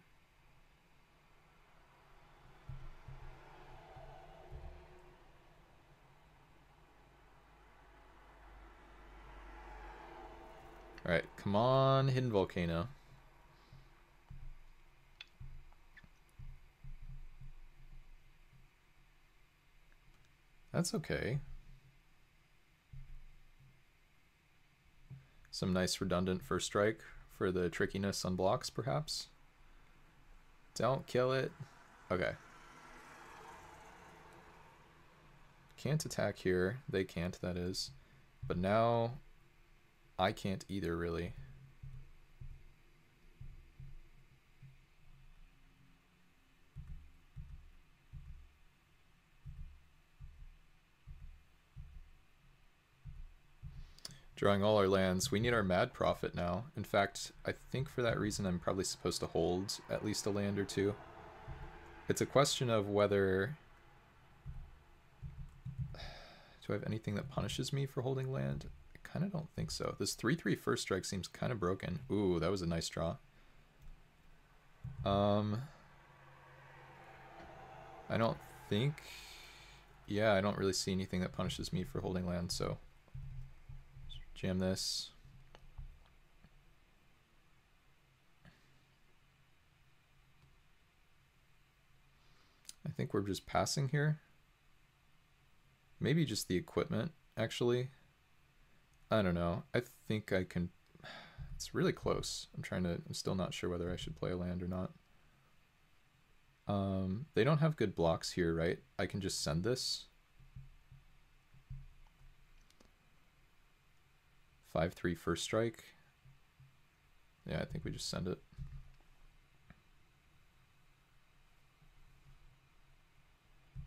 Speaker 1: Alright, come on, Hidden Volcano. That's okay. Some nice redundant first strike for the trickiness on blocks, perhaps. Don't kill it. Okay. Can't attack here. They can't, that is. But now I can't either, really. Drawing all our lands. We need our Mad Prophet now. In fact, I think for that reason I'm probably supposed to hold at least a land or two. It's a question of whether... Do I have anything that punishes me for holding land? I kind of don't think so. This 3/3 first strike seems kind of broken. Ooh, that was a nice draw. I don't think... Yeah, I don't really see anything that punishes me for holding land, so... Jam this. I think we're just passing here. Maybe just the equipment, actually. I don't know. I think I can... It's really close. I'm still not sure whether I should play a land or not. They don't have good blocks here, right? I can just send this. 5/3 first strike. Yeah, I think we just send it.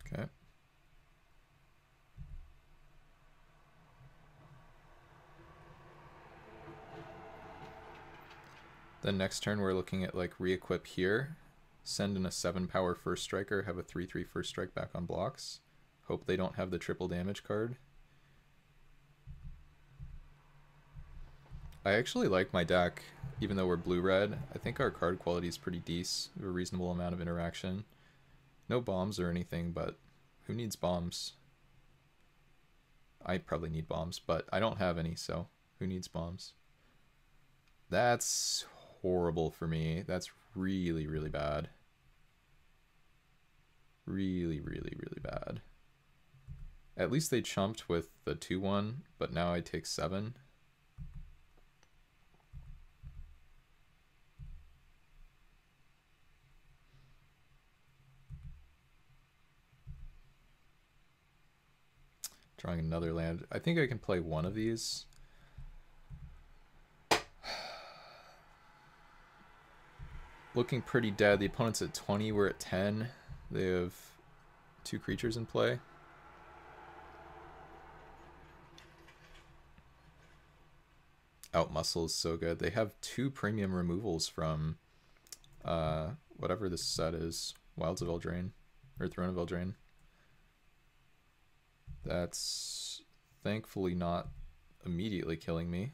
Speaker 1: Okay. Then next turn we're looking at like re-equip here. Send in a 7-power first striker, have a 3/3 first strike back on blocks. Hope they don't have the triple damage card. I actually like my deck, even though we're blue-red. I think our card quality is pretty decent. We have a reasonable amount of interaction. No bombs or anything, but who needs bombs? I probably need bombs, but I don't have any, so who needs bombs? That's horrible for me. That's really, really bad. Really, really, really bad. At least they chumped with the 2/1, but now I take 7. Drawing another land. I think I can play one of these. Looking pretty dead. The opponent's at 20. We're at 10. They have 2 creatures in play. Outmuscle is so good. They have 2 premium removals from whatever this set is. Wilds of Eldraine. Or Throne of Eldraine. That's thankfully not immediately killing me.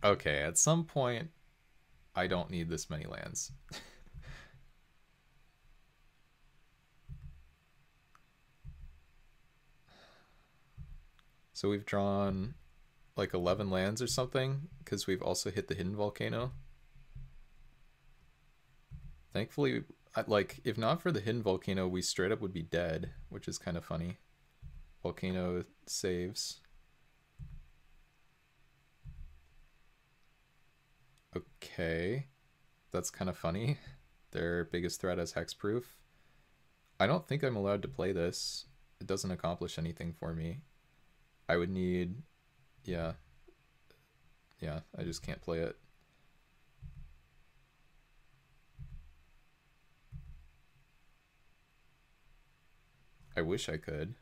Speaker 1: Okay, at some point, I don't need this many lands. So we've drawn like 11 lands or something, because we've also hit the Hidden Volcano. Thankfully, like, if not for the Hidden Volcano, we straight up would be dead, which is kind of funny. Volcano saves. Okay, that's kind of funny. Their biggest threat is hexproof. I don't think I'm allowed to play this. It doesn't accomplish anything for me. I would need... Yeah. Yeah, I just can't play it. I wish I could.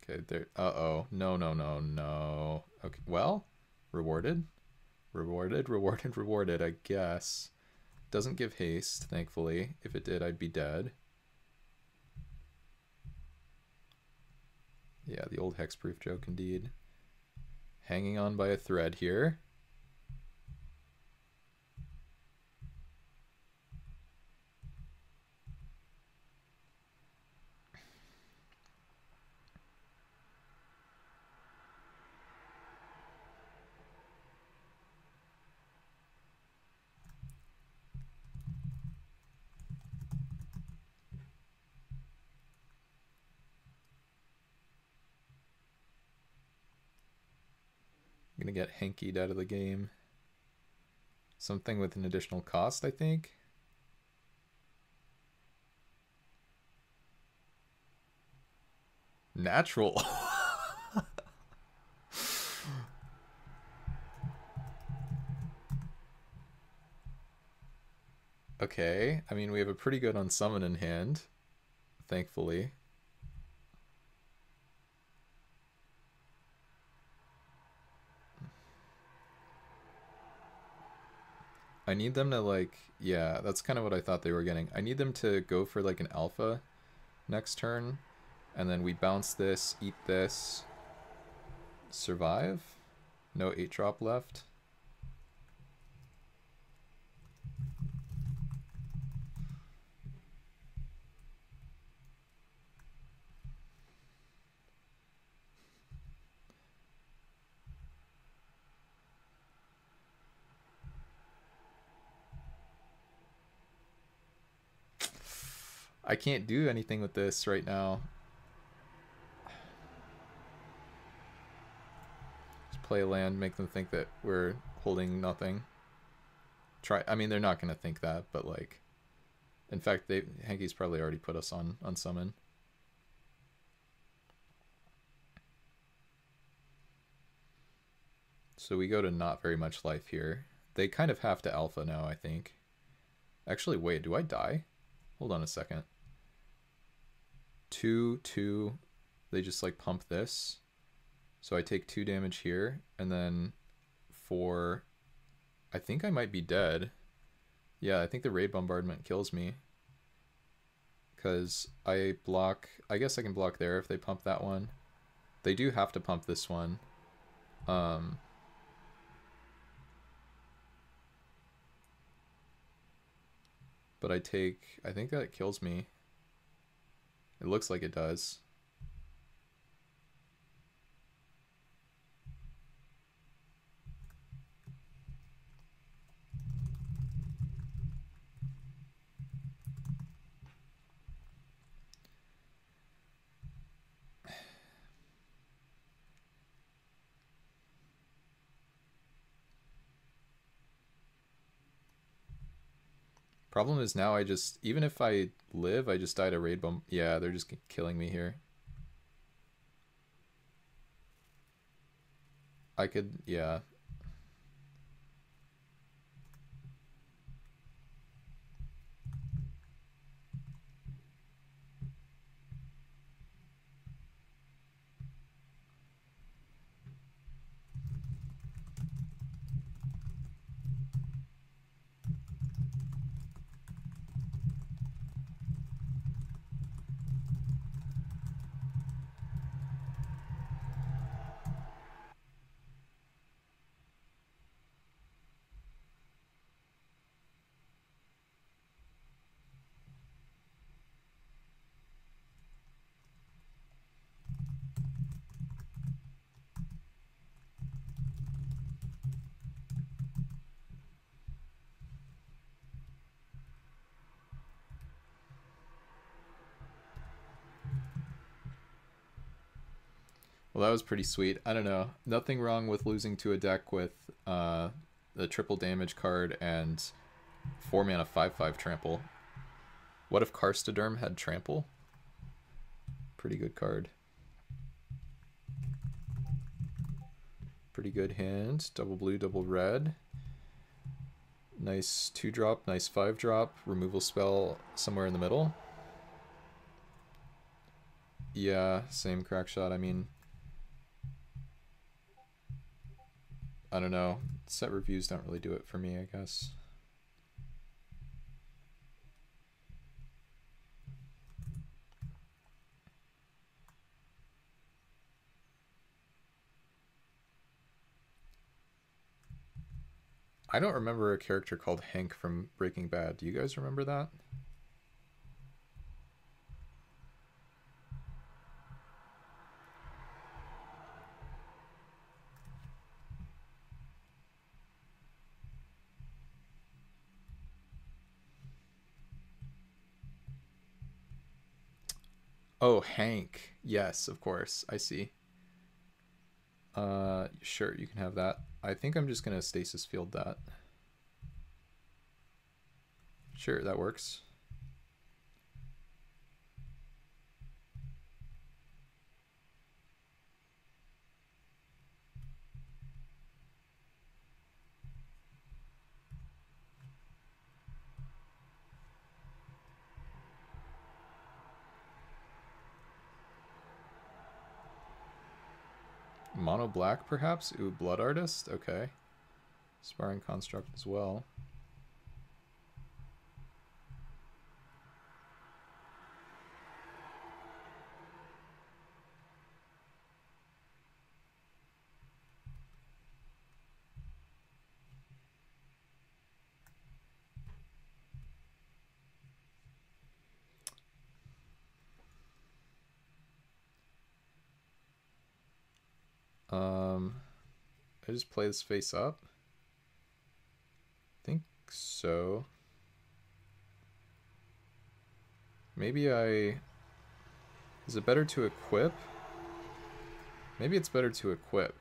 Speaker 1: Okay, there... Uh-oh. No, no, no, no. Okay, well, rewarded. Rewarded, rewarded, rewarded, I guess. Doesn't give haste, thankfully. If it did, I'd be dead. Yeah, the old hexproof joke indeed. Hanging on by a thread here. I'm gonna get hankied out of the game. Something with an additional cost, I think. Natural. Okay, I mean, we have a pretty good unsummon in hand, thankfully. I need them to, like, yeah, that's kind of what I thought they were getting. I need them to go for, like, an alpha next turn, and then we bounce this, eat this, survive. No 8-drop left. I can't do anything with this right now. Just play a land, make them think that we're holding nothing. I mean, they're not going to think that, but, like, in fact, Hanky's probably already put us on summon. So we go to not very much life here. They kind of have to alpha now, I think. Actually, wait, do I die? Hold on a second. 2, 2. They just, like, pump this. So I take 2 damage here, and then 4. I think I might be dead. Yeah, I think the raid bombardment kills me. Because I block... I guess I can block there if they pump that one. They do have to pump this one. But I think that kills me. It looks like it does. Problem is now even if I live, I just died a raid bomb. Yeah, they're just killing me here. I could, yeah. Well, that was pretty sweet. I don't know. Nothing wrong with losing to a deck with the triple damage card and 4 mana 5/5 trample. What if Karstoderm had trample? Pretty good card. Pretty good hand. Double blue, double red. Nice 2-drop, nice 5-drop. Removal spell somewhere in the middle. Yeah, same crack shot. I mean, I don't know. Set reviews don't really do it for me, I guess. I don't remember a character called Hank from Breaking Bad. Do you guys remember that? Oh, Hank. Yes, of course. I see. Sure, you can have that. I think I'm just gonna stasis field that. Sure, that works. Mono black, perhaps? Ooh, Blood Artist? Okay. Sparring Construct as well. I just play this face up? I think so. Maybe I... Is it better to equip? Maybe it's better to equip.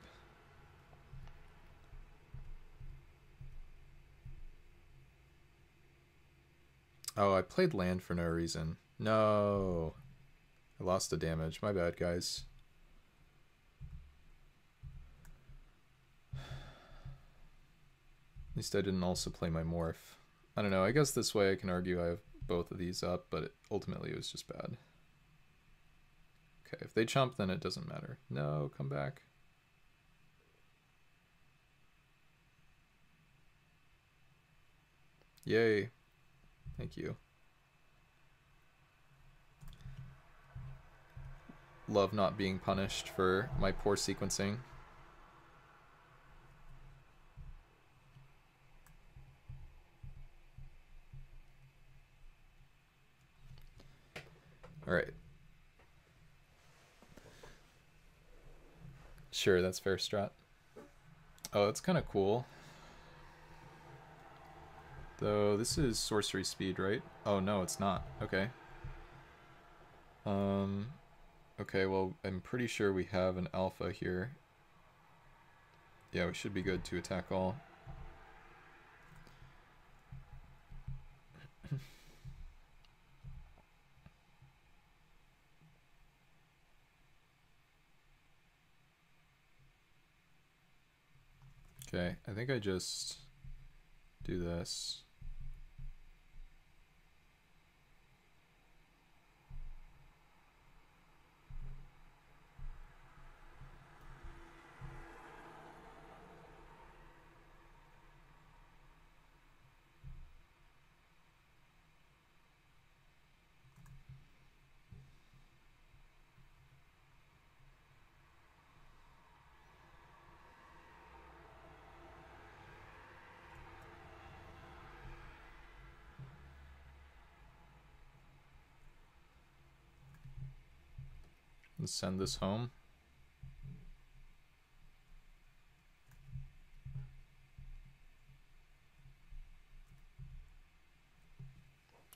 Speaker 1: Oh, I played land for no reason. No. I lost the damage. My bad, guys. At least I didn't also play my morph. I don't know. I guess this way I can argue I have both of these up, but ultimately it was just bad. Okay, if they chomp, then it doesn't matter. No, come back. Yay. Thank you. Love not being punished for my poor sequencing. Alright. Sure, that's fair strat. Oh, that's kind of cool. Though, this is sorcery speed, right? Oh, no, it's not. Okay. Okay, well, I'm pretty sure we have an alpha here. Yeah, we should be good to attack all. Okay, I think I just do this. And send this home.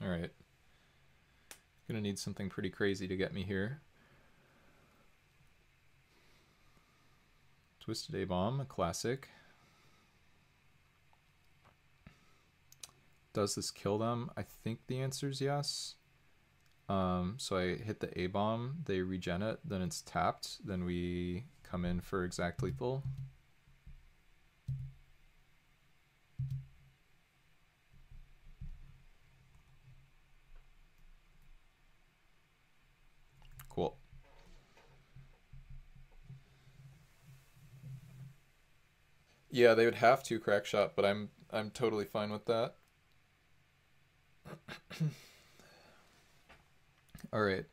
Speaker 1: Alright. Gonna need something pretty crazy to get me here. Twisted A-Bomb, a classic. Does this kill them? I think the answer is yes. So I hit the A-Bomb, they regen it, then it's tapped, then we come in for exact lethal. Cool. Yeah, they would have to crack shot, but I'm totally fine with that. All right.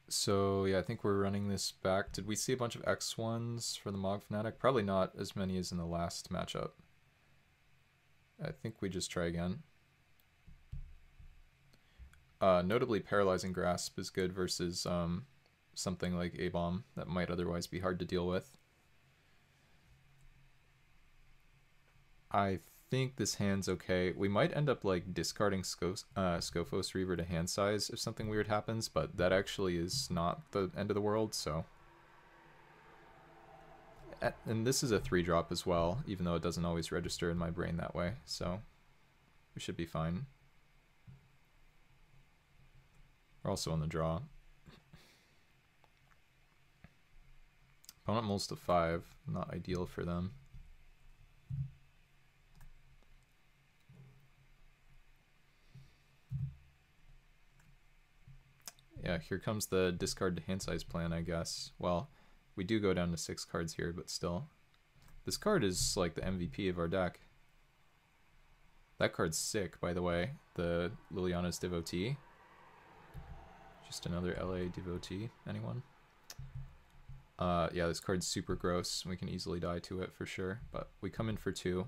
Speaker 1: So yeah, I think we're running this back. Did we see a bunch of X1s for the Mog Fnatic? Probably not as many as in the last matchup. I think we just try again. Notably, Paralyzing Grasp is good versus something like A-Bomb that might otherwise be hard to deal with. I think this hand's okay. We might end up like discarding Scophos Reaver to hand size if something weird happens, but that actually is not the end of the world, so. And this is a 3-drop as well, even though it doesn't always register in my brain that way, so we should be fine. We're also on the draw. Opponent mulls to 5, not ideal for them. Yeah, here comes the discard to hand size plan, I guess. Well, we do go down to 6 cards here, but still. This card is like the MVP of our deck. That card's sick, by the way. The Liliana's Devotee. Just another LA Devotee. Anyone? Yeah, this card's super gross. We can easily die to it for sure, but we come in for 2.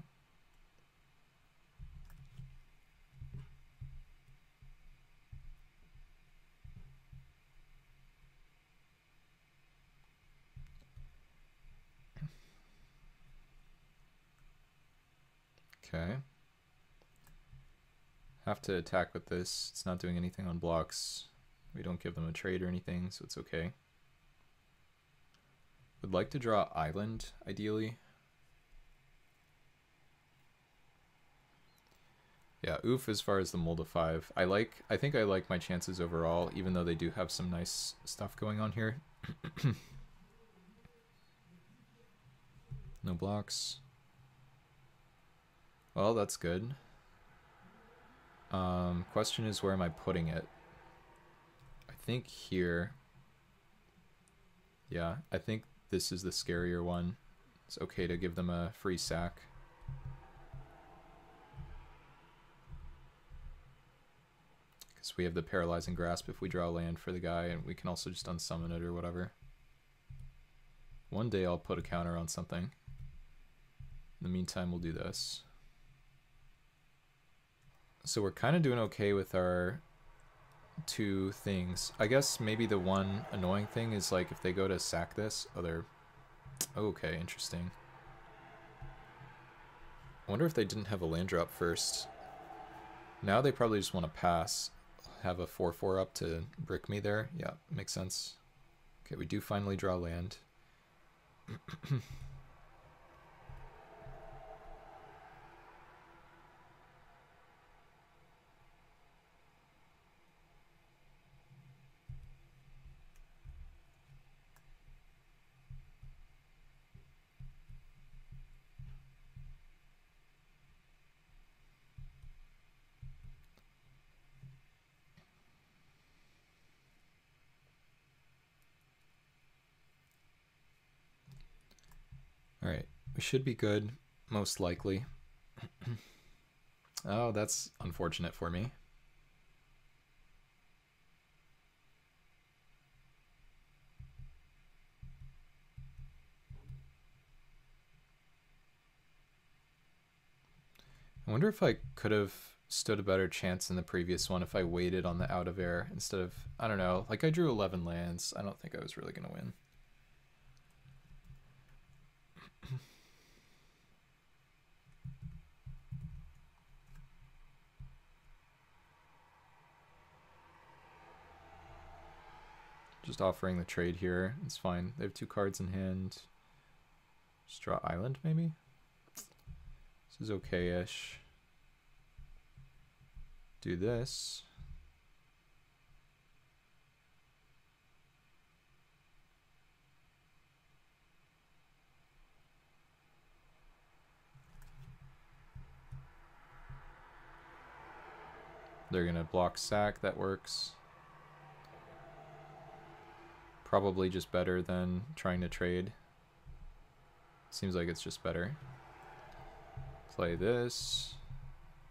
Speaker 1: Okay. Have to attack with this. It's not doing anything on blocks. We don't give them a trade or anything, so it's okay. Would like to draw Island, ideally. Yeah, oof as far as the mull to 5. I think I like my chances overall, even though they do have some nice stuff going on here. No blocks. Well, that's good. Question is, where am I putting it? I think here. Yeah, I think this is the scarier one. It's okay to give them a free sack. Because we have the Paralyzing Grasp if we draw land for the guy, and we can also just unsummon it or whatever. One day I'll put a counter on something. In the meantime, we'll do this. So we're kind of doing okay with our 2 things. I guess maybe the one annoying thing is like if they go to sack this, they're... Okay, interesting. I wonder if they didn't have a land drop first. Now they probably just want to pass. Have a 4/4 up to brick me there. Yeah, makes sense. Okay, we do finally draw land. Alright, we should be good, most likely. Oh, that's unfortunate for me. I wonder if I could have stood a better chance in the previous one if I waited on the out of air instead of, I don't know, like I drew 11 lands. I don't think I was really going to win. Just offering the trade here. It's fine. They have 2 cards in hand. Just draw Island, maybe? This is okay-ish. Do this. They're going to block sack. That works. Probably just better than trying to trade. Seems like it's just better. Play this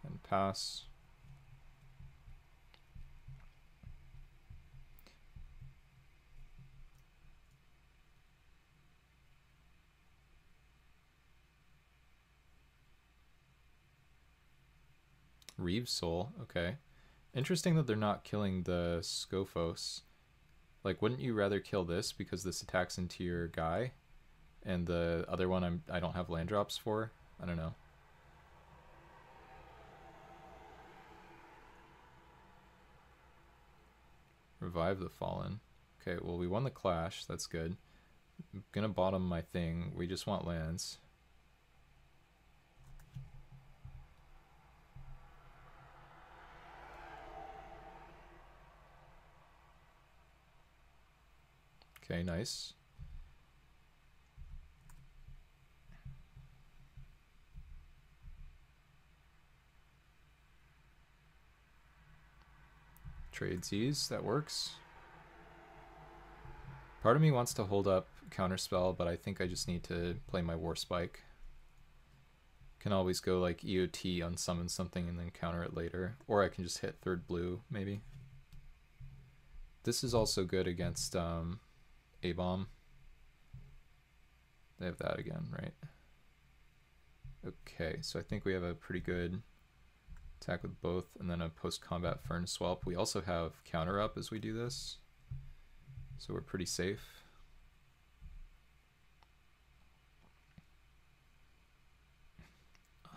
Speaker 1: and pass. Reeve's Soul, okay. Interesting that they're not killing the Scophos. Like, wouldn't you rather kill this because this attacks into your guy? And the other one I don't have land drops for? I don't know. Revive the Fallen. Okay, well we won the clash, that's good. I'm gonna bottom my thing. We just want lands. Okay, nice. Tradesies, that works. Part of me wants to hold up Counterspell, but I think I just need to play my War Spike. Can always go like EOT on summon something and then counter it later. Or I can just hit third blue, maybe. This is also good against A-Bomb. They have that again, right? Okay, so I think we have a pretty good attack with both, and then a post-combat Furnace Swap. We also have counter up as we do this, so we're pretty safe.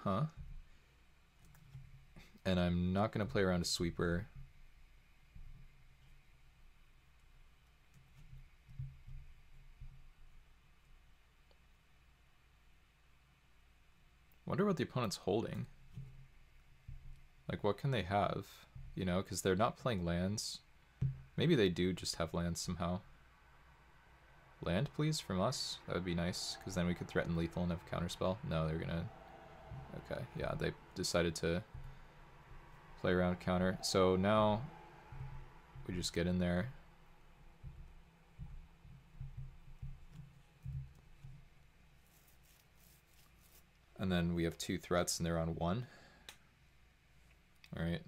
Speaker 1: Huh. And I'm not going to play around a sweeper. Wonder what the opponent's holding. Like, what can they have? You know, because they're not playing lands. Maybe they do just have lands somehow. Land, please, from us? That would be nice, because then we could threaten lethal and have counterspell. No, they're gonna... Okay, yeah, they decided to play around counter. So now we just get in there. And then we have 2 threats and they're on 1. Alright,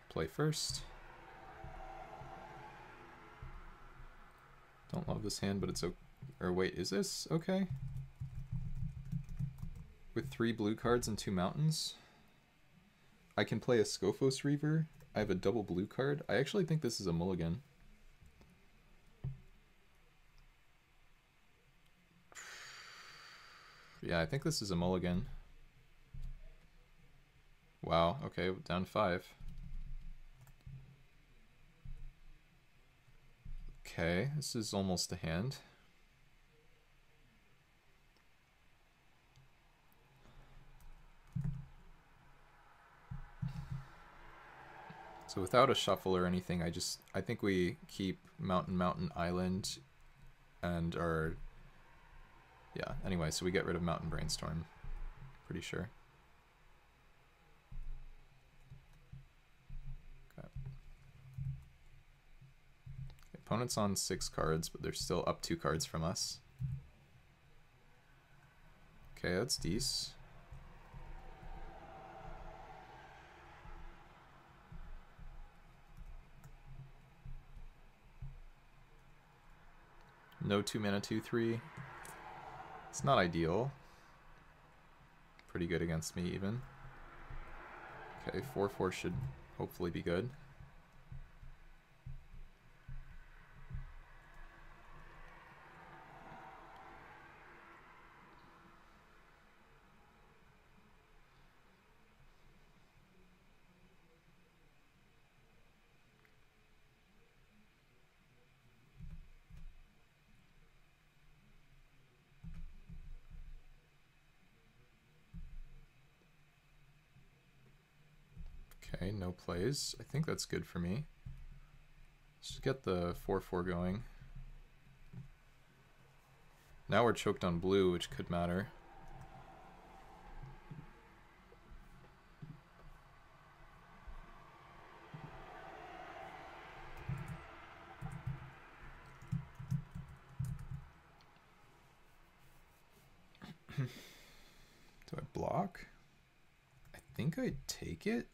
Speaker 1: play first. Don't love this hand, but it's okay. Or wait, is this okay? With 3 blue cards and 2 mountains? I can play a Scophos Reaver. I have a double blue card. I actually think this is a mulligan. Yeah, I think this is a mulligan. Wow, okay, down 5. Okay, this is almost a hand. So without a shuffle or anything, I think we keep Mountain Island and our... Yeah, anyway, so we get rid of Mountain Brainstorm. Pretty sure. Okay. Opponent's on 6 cards, but they're still up 2 cards from us. Okay, that's decent. No 2 mana 2/3. It's not ideal. Pretty good against me even. Okay, 4/4 should hopefully be good. Okay, no plays. I think that's good for me. Let's just get the 4/4 going. Now we're choked on blue, which could matter. Do I block? I think I take it.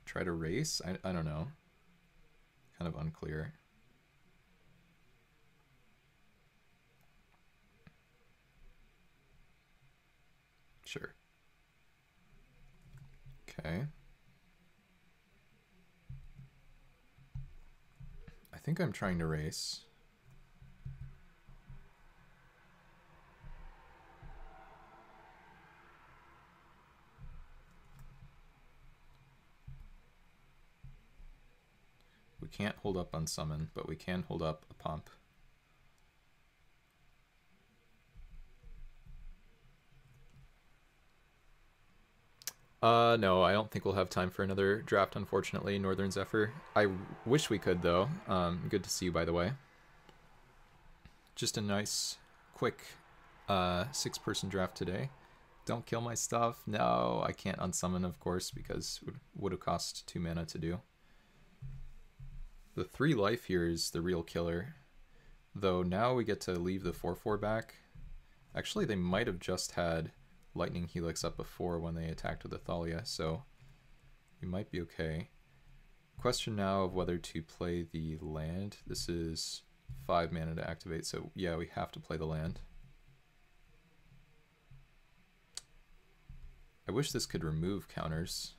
Speaker 1: Try to race? I don't know. Kind of unclear. Sure. Okay. I think I'm trying to race. We can't hold up on summon, but we can hold up a pump. No, I don't think we'll have time for another draft, unfortunately, Northern Zephyr. I wish we could, though. Good to see you, by the way. Just a nice, quick 6-person draft today. Don't kill my stuff. No, I can't unsummon, of course, because it would have cost 2 mana to do. The 3 life here is the real killer. Though now we get to leave the 4/4 back. Actually, they might have just had Lightning Helix up before when they attacked with Athalia, so we might be okay. Question now of whether to play the land. This is 5 mana to activate, so yeah, we have to play the land. I wish this could remove counters.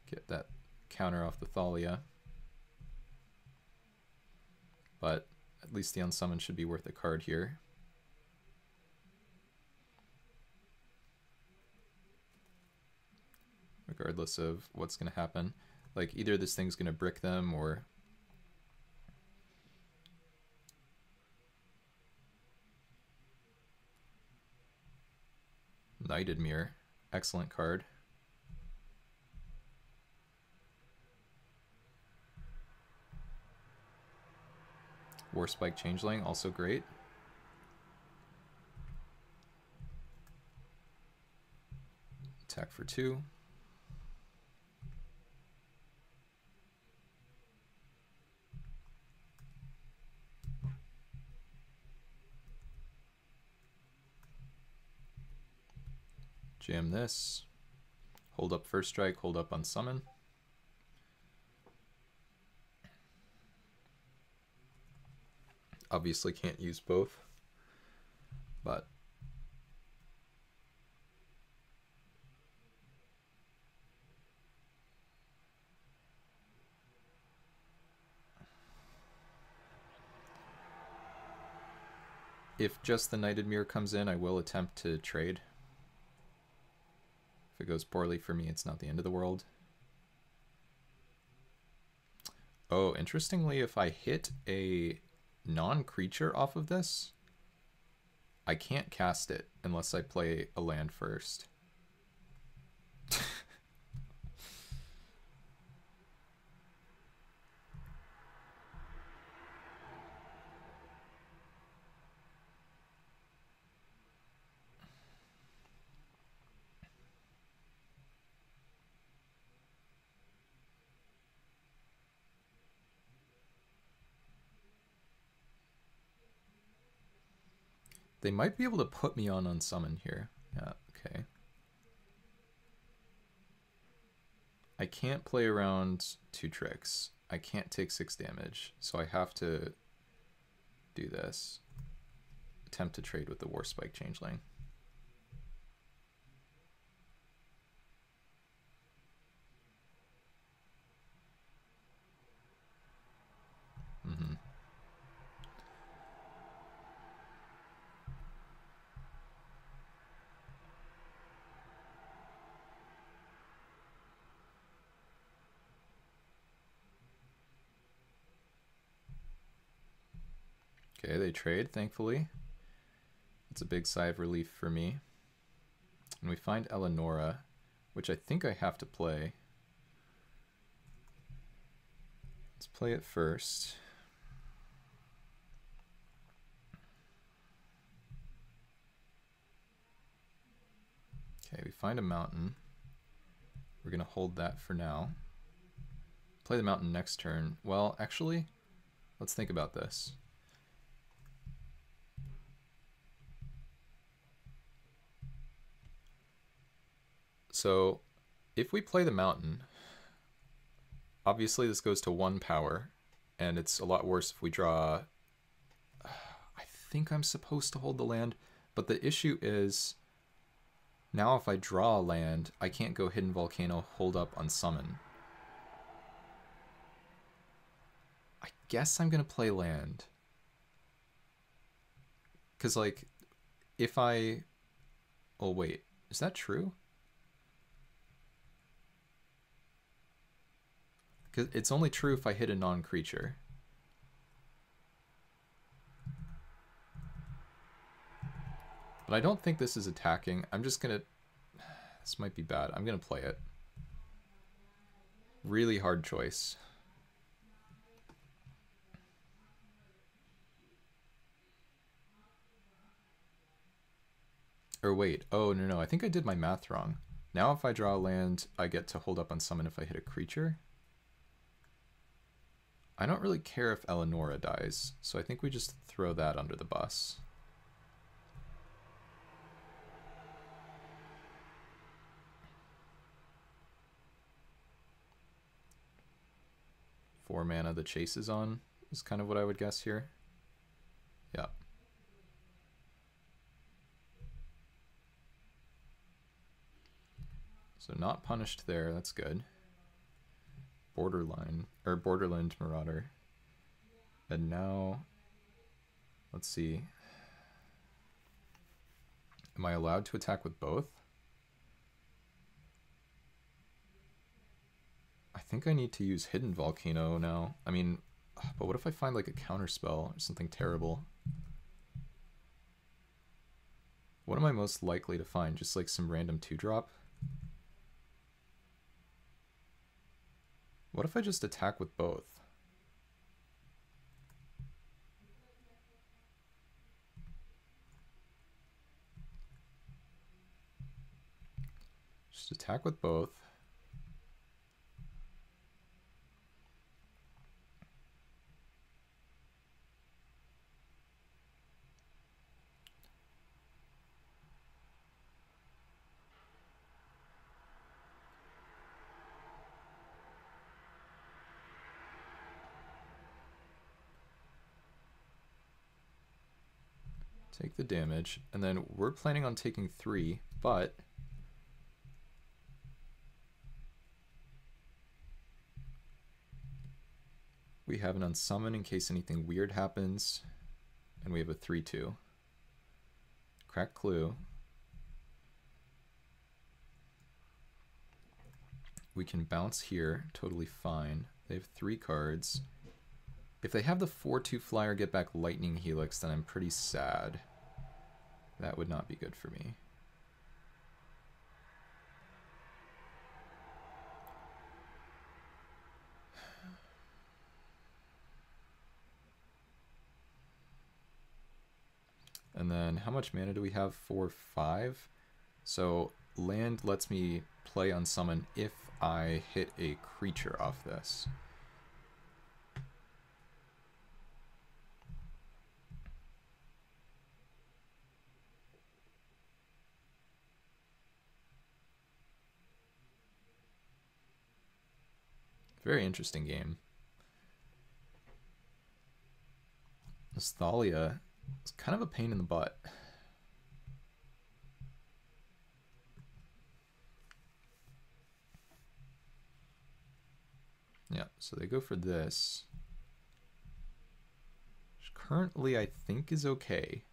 Speaker 1: Get that counter off the Thalia. But at least the unsummon should be worth a card here. Regardless of what's going to happen. Like, either this thing's going to brick them or... Knighted Mirror. Excellent card. Warspike Changeling, also great. Attack for 2. Jam this. Hold up first strike, hold up on summon. Obviously can't use both, but if just the Knighted Mirror comes in, I will attempt to trade. If it goes poorly for me, it's not the end of the world. Oh, interestingly, if I hit a non-creature off of this, I can't cast it unless I play a land first. They might be able to put me on unsummon here. Yeah, okay. I can't play around 2 tricks. I can't take 6 damage, so I have to do this. Attempt to trade with the Warspike Changeling. Okay, they trade, thankfully. It's a big sigh of relief for me. And we find Eleonora, which I think I have to play. Let's play it first. Okay, we find a mountain. We're going to hold that for now. Play the mountain next turn. Well, actually, let's think about this. So, if we play the mountain, obviously this goes to 1 power, and it's a lot worse if we draw... I think I'm supposed to hold the land, but the issue is, now if I draw a land, I can't go Hidden Volcano, hold up, unsummon. I guess I'm going to play land. Because, like, if I... Oh, wait. Is that true? 'Cause it's only true if I hit a non-creature. But I don't think this is attacking. I'm just gonna... This might be bad. I'm gonna play it. Really hard choice. Or wait. Oh, no. I think I did my math wrong. Now if I draw a land, I get to hold up on summon if I hit a creature. I don't really care if Eleonora dies, so I think we just throw that under the bus. Four mana the chase is on is kind of what I would guess here. Yeah. So not punished there, that's good. Borderland Marauder. And now, let's see. Am I allowed to attack with both? I think I need to use Hidden Volcano now. I mean, but what if I find like a counterspell or something terrible? What am I most likely to find? Just like some random 2-drop? What if I just attack with both? Just attack with both. Take the damage, and then we're planning on taking 3, but we have an unsummon in case anything weird happens, and we have a 3/2. Crack Clue. We can bounce here, totally fine. They have 3 cards. If they have the 4/2 flyer get back Lightning Helix, then I'm pretty sad. That would not be good for me. And then how much mana do we have? 4, 5. So land lets me play on summon if I hit a creature off this. Very interesting game. This Thalia is kind of a pain in the butt. Yeah, so they go for this. Which currently I think is okay.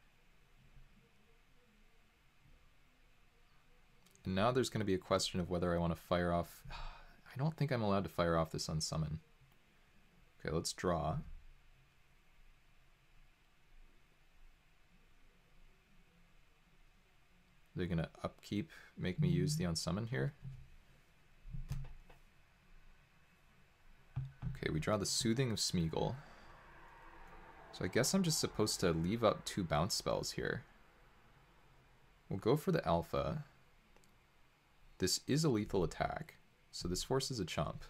Speaker 1: And now there's going to be a question of whether I want to fire off... I don't think I'm allowed to fire off this unsummon. Okay, let's draw. They're going to upkeep, make me use the unsummon here. Okay, we draw the Soothing of Smeagol. So I guess I'm just supposed to leave up 2 bounce spells here. We'll go for the alpha. This is a lethal attack, so this forces a chump.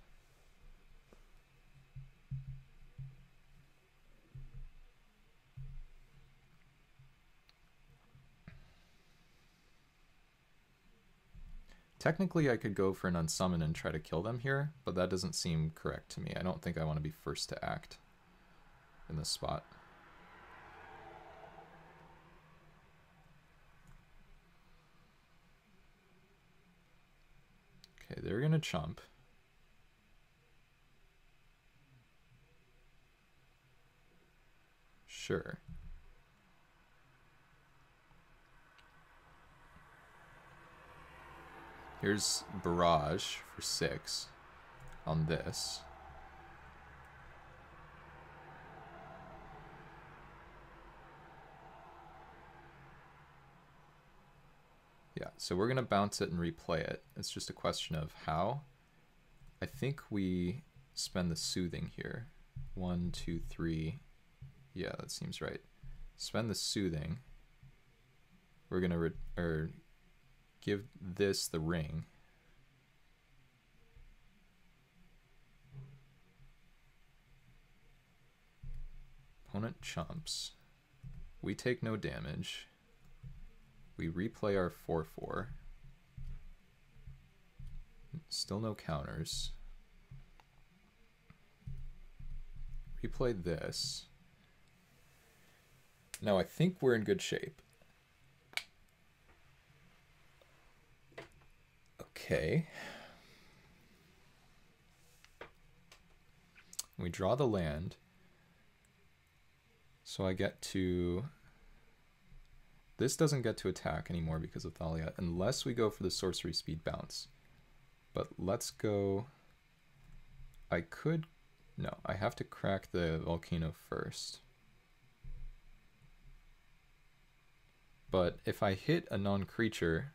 Speaker 1: Technically, I could go for an unsummon and try to kill them here, but that doesn't seem correct to me. I don't think I want to be first to act in this spot. Okay, they're going to chump. Sure. Here's Barrage for 6 on this. Yeah, so we're gonna bounce it and replay it. It's just a question of how. I think we spend the soothing here. 1, 2, 3. Yeah, that seems right. Spend the soothing. We're gonna give this the ring. Opponent chumps. We take no damage. We replay our 4/4. Still no counters. Replay this. Now I think we're in good shape. Okay. We draw the land. So I get to... This doesn't get to attack anymore because of Thalia, unless we go for the sorcery speed bounce. But let's go... I could... No, I have to crack the volcano first. But if I hit a non-creature...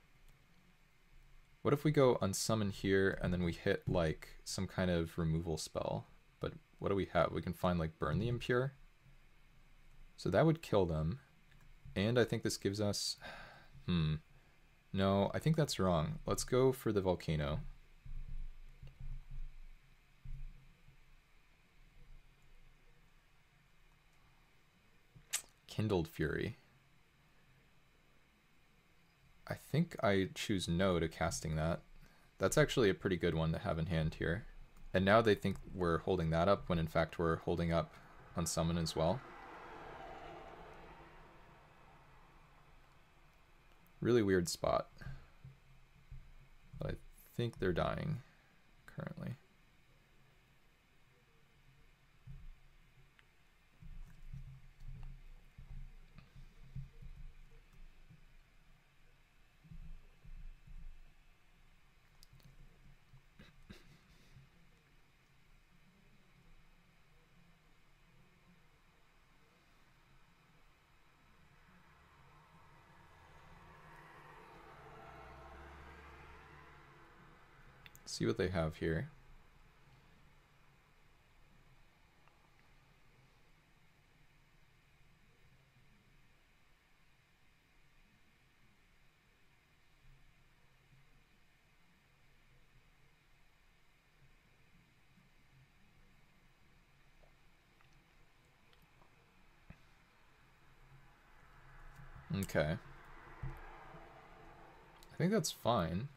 Speaker 1: What if we go unsummon here and then we hit like some kind of removal spell? But what do we have? We can find like Burn the Impure. So that would kill them. And I think this gives us... No, I think that's wrong. Let's go for the volcano. Kindled Fury. I think I choose no to casting that. That's actually a pretty good one to have in hand here. And now they think we're holding that up when in fact we're holding up Unsummon as well. Really weird spot. But I think they're dying currently. See what they have here. Okay. I think that's fine.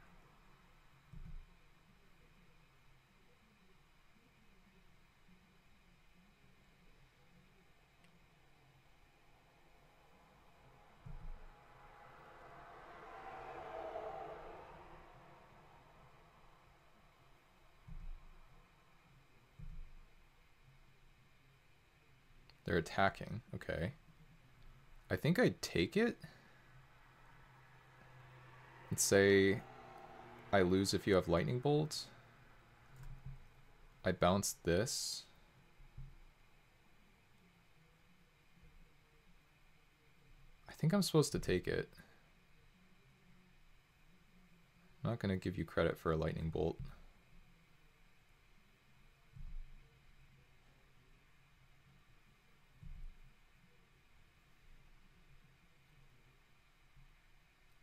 Speaker 1: They're attacking. Okay. I think I'd take it and say I lose if you have lightning bolts. I bounce this. I think I'm supposed to take it. I'm not going to give you credit for a lightning bolt.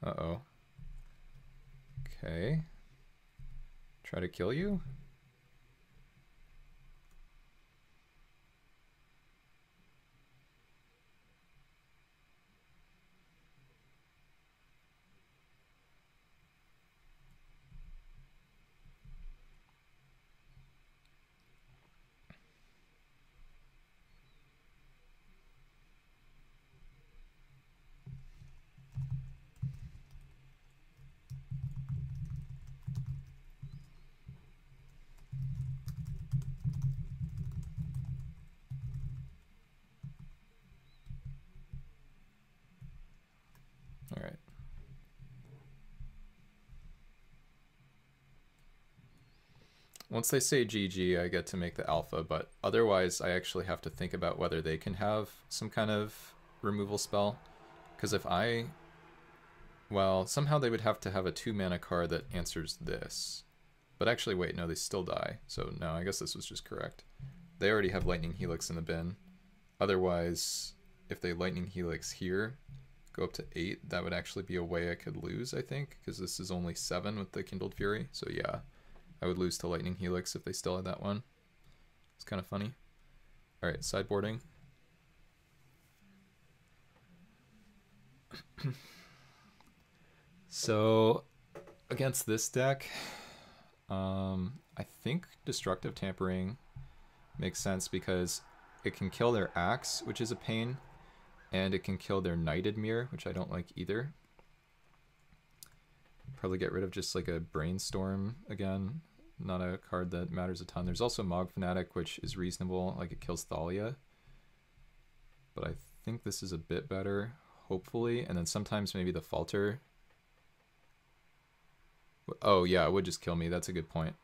Speaker 1: Uh-oh. Okay. Try to kill you? All right. Once they say GG, I get to make the alpha, but otherwise I actually have to think about whether they can have some kind of removal spell. Because if I Well, somehow they would have to have a 2-mana card that answers this. But actually, wait, no, they still die. So no, I guess this was just correct. They already have Lightning Helix in the bin. Otherwise, if they Lightning Helix here, go up to 8, that would actually be a way I could lose, I think, because this is only 7 with the Kindled Fury. So yeah, I would lose to Lightning Helix if they still had that one. It's kind of funny. Alright, sideboarding. So, against this deck, I think Destructive Tampering makes sense because it can kill their Axe, which is a pain, and it can kill their Knighted Mirror, which I don't like either. Probably get rid of just like a Brainstorm again. Not a card that matters a ton. There's also Mog Fanatic, which is reasonable, like it kills Thalia. But I think this is a bit better, hopefully. And then sometimes maybe the Falter. Oh yeah, it would just kill me. That's a good point.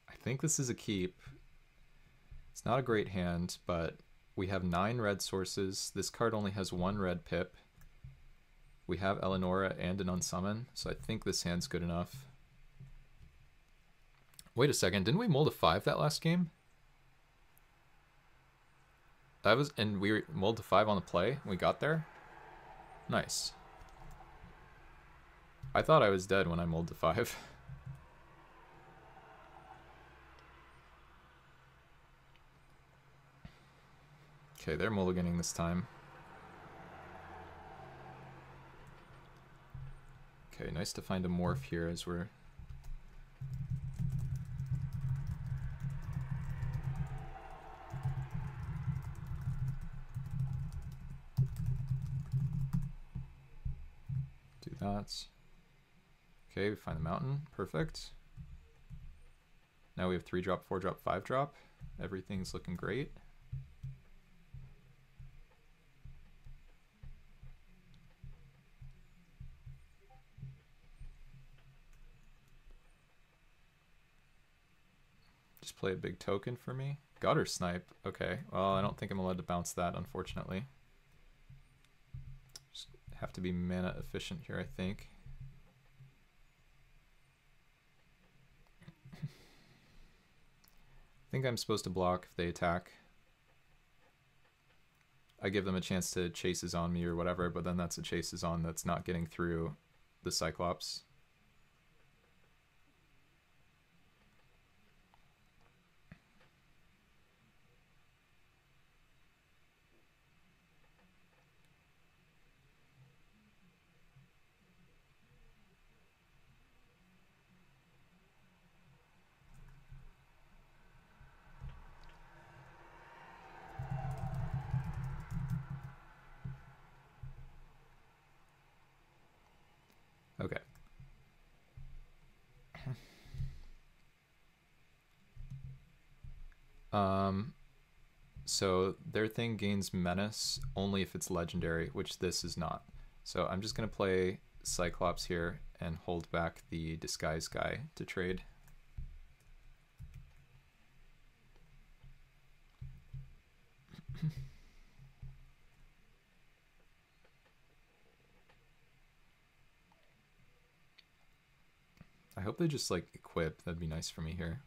Speaker 1: I think this is a keep. It's not a great hand, but we have 9 red sources. This card only has 1 red pip. We have Eleonora and an Unsummon, so I think this hand's good enough. Wait a second, didn't we mold a 5 that last game? That was, and we mold to 5 on the play. We got there. Nice. I thought I was dead when I mold to 5. Okay, they're mulliganing this time. Okay, nice to find a morph here as we're... Do that. Okay, we find the mountain. Perfect. Now we have 3-drop, 4-drop, 5-drop. Everything's looking great. Just play a big token for me. Gutter Snipe. Okay, well, I don't think I'm allowed to bounce that, unfortunately. Just have to be mana efficient here, I think. I think I'm supposed to block if they attack. I give them a chance to chases on me or whatever, but then that's a chases on that's not getting through the Cyclops. Okay. So their thing gains menace only if it's legendary, which this is not. So I'm just gonna play Cyclops here and hold back the disguise guy to trade. I hope they just like equip. That'd be nice for me here.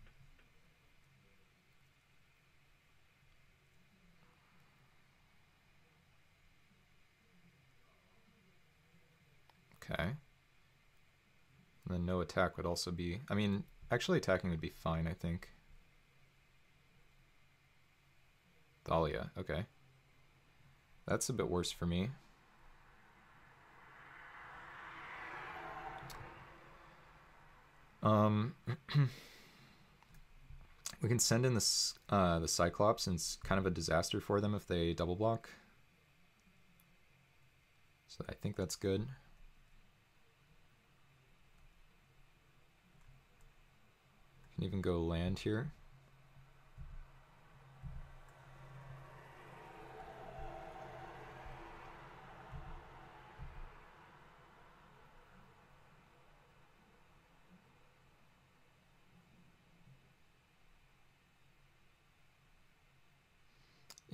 Speaker 1: Okay. And then no attack would also be... I mean, actually attacking would be fine, I think. Thalia, okay. That's a bit worse for me. We can send in the Cyclops, and it's kind of a disaster for them if they double block. So I think that's good. Can even go land here.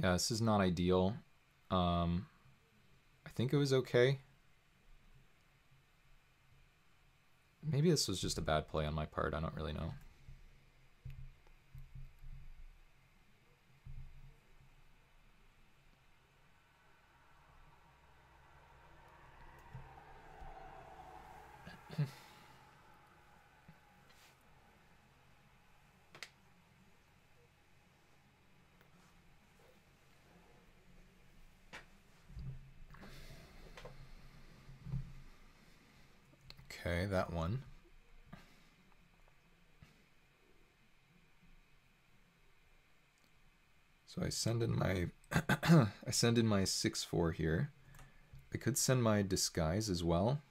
Speaker 1: Yeah, this is not ideal. I think it was okay. Maybe this was just a bad play on my part. I don't really know. Okay, that one. So I send in my I send in my 6/4 here. I could send my disguise as well.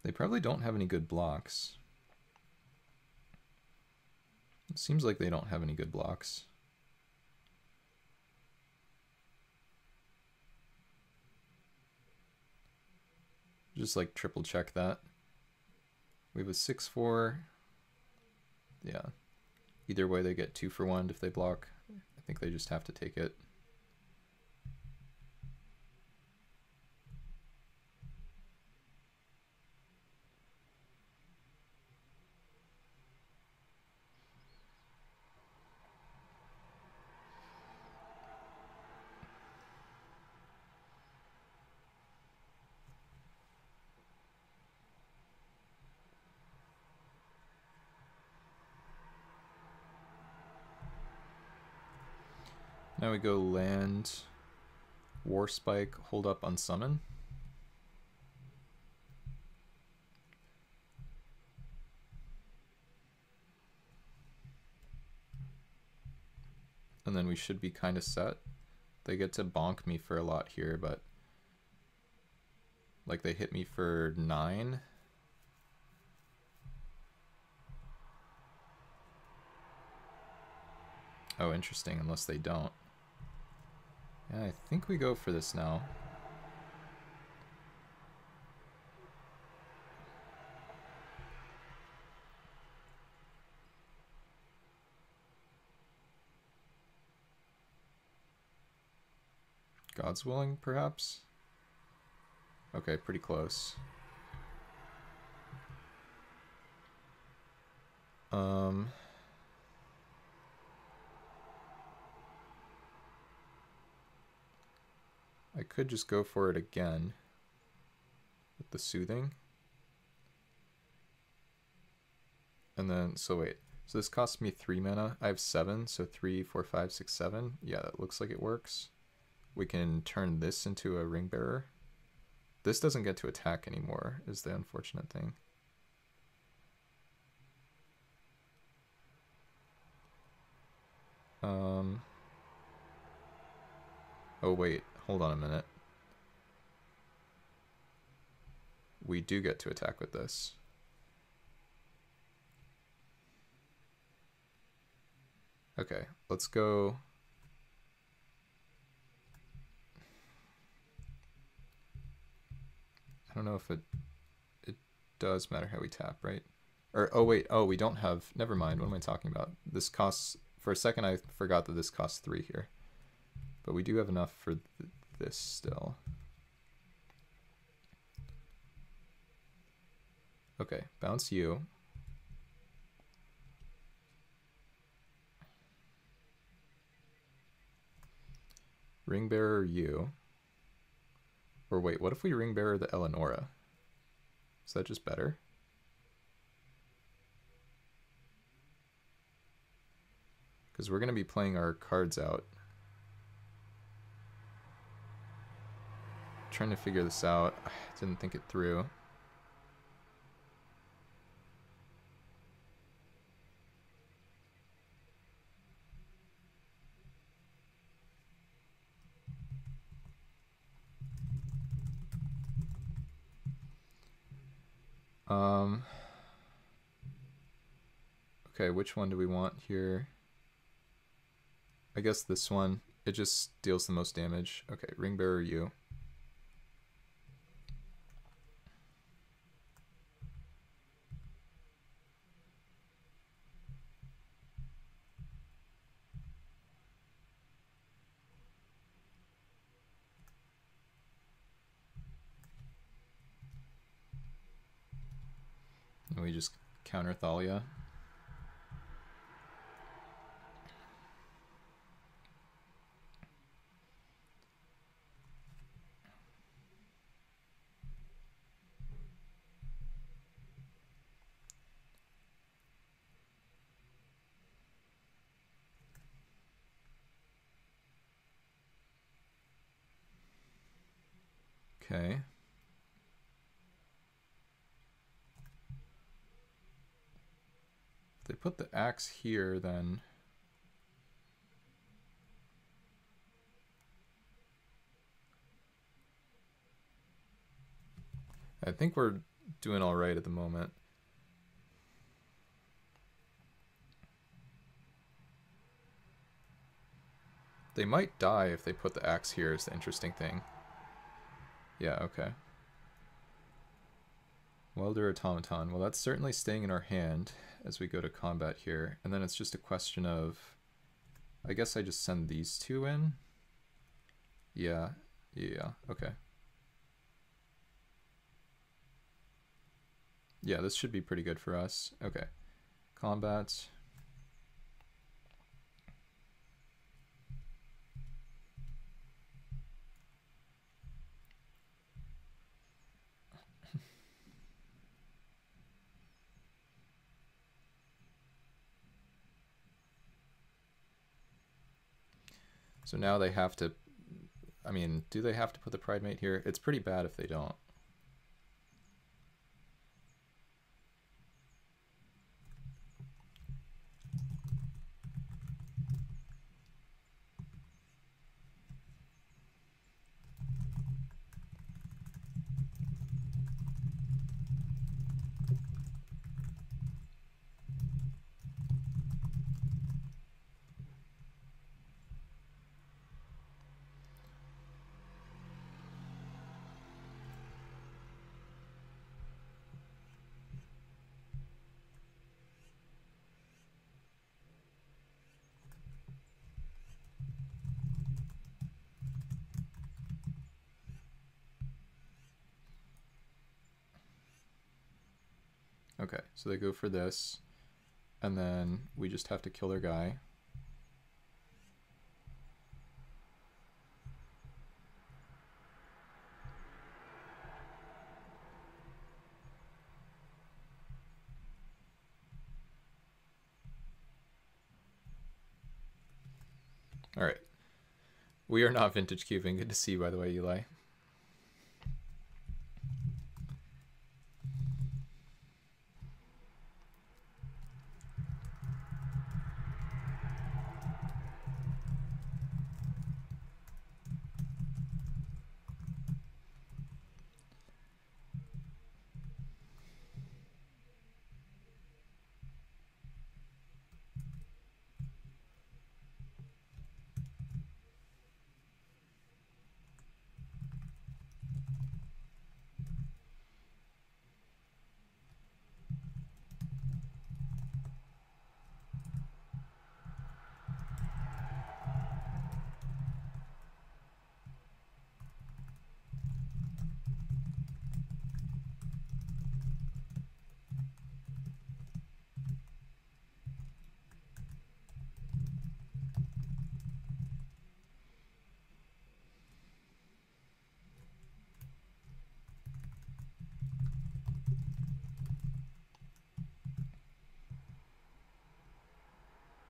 Speaker 1: They probably don't have any good blocks. It seems like they don't have any good blocks. Just like triple check that. We have a 6/4. Yeah. Either way, they get 2 for 1 if they block. I think they just have to take it. Now we go land, War Spike, hold up, unsummon. And then we should be kind of set. They get to bonk me for a lot here, but like they hit me for 9. Oh, interesting, unless they don't. Yeah, I think we go for this now. God's willing, perhaps? Okay, pretty close. I could just go for it again with the soothing. And then, so wait, so this costs me 3 mana. I have 7, so 3, 4, 5, 6, 7. Yeah, that looks like it works. We can turn this into a ring bearer. This doesn't get to attack anymore, is the unfortunate thing. Oh wait, hold on a minute. We do get to attack with this. Okay, let's go. I don't know if it does matter how we tap, right? Or, oh wait, oh, we don't have, never mind, what am I talking about? This costs, for a second I forgot that this costs 3 here. But we do have enough for this still. Okay, bounce you. Ring bearer you. Or wait, what if we ring bearer the Eleonora? Is that just better? Because we're going to be playing our cards out. Trying to figure this out. I didn't think it through. Um, okay, which one do we want here? I guess this one. It just deals the most damage. Okay, Ring Bearer you. And we just counter Thalia. Okay. If they put the axe here, then I think we're doing all right at the moment. They might die if they put the axe here is the interesting thing. Yeah, okay. Welder Automaton. Well, that's certainly staying in our hand as we go to combat here. And then it's just a question of... I guess I just send these two in? Yeah, okay. Yeah, this should be pretty good for us. Okay. Combat. So now they have to... I mean, do they have to put the Pride Mate here? It's pretty bad if they don't. Okay, so they go for this, and then we just have to kill their guy. All right. We are not vintage cubing. Good to see you, by the way, Eli.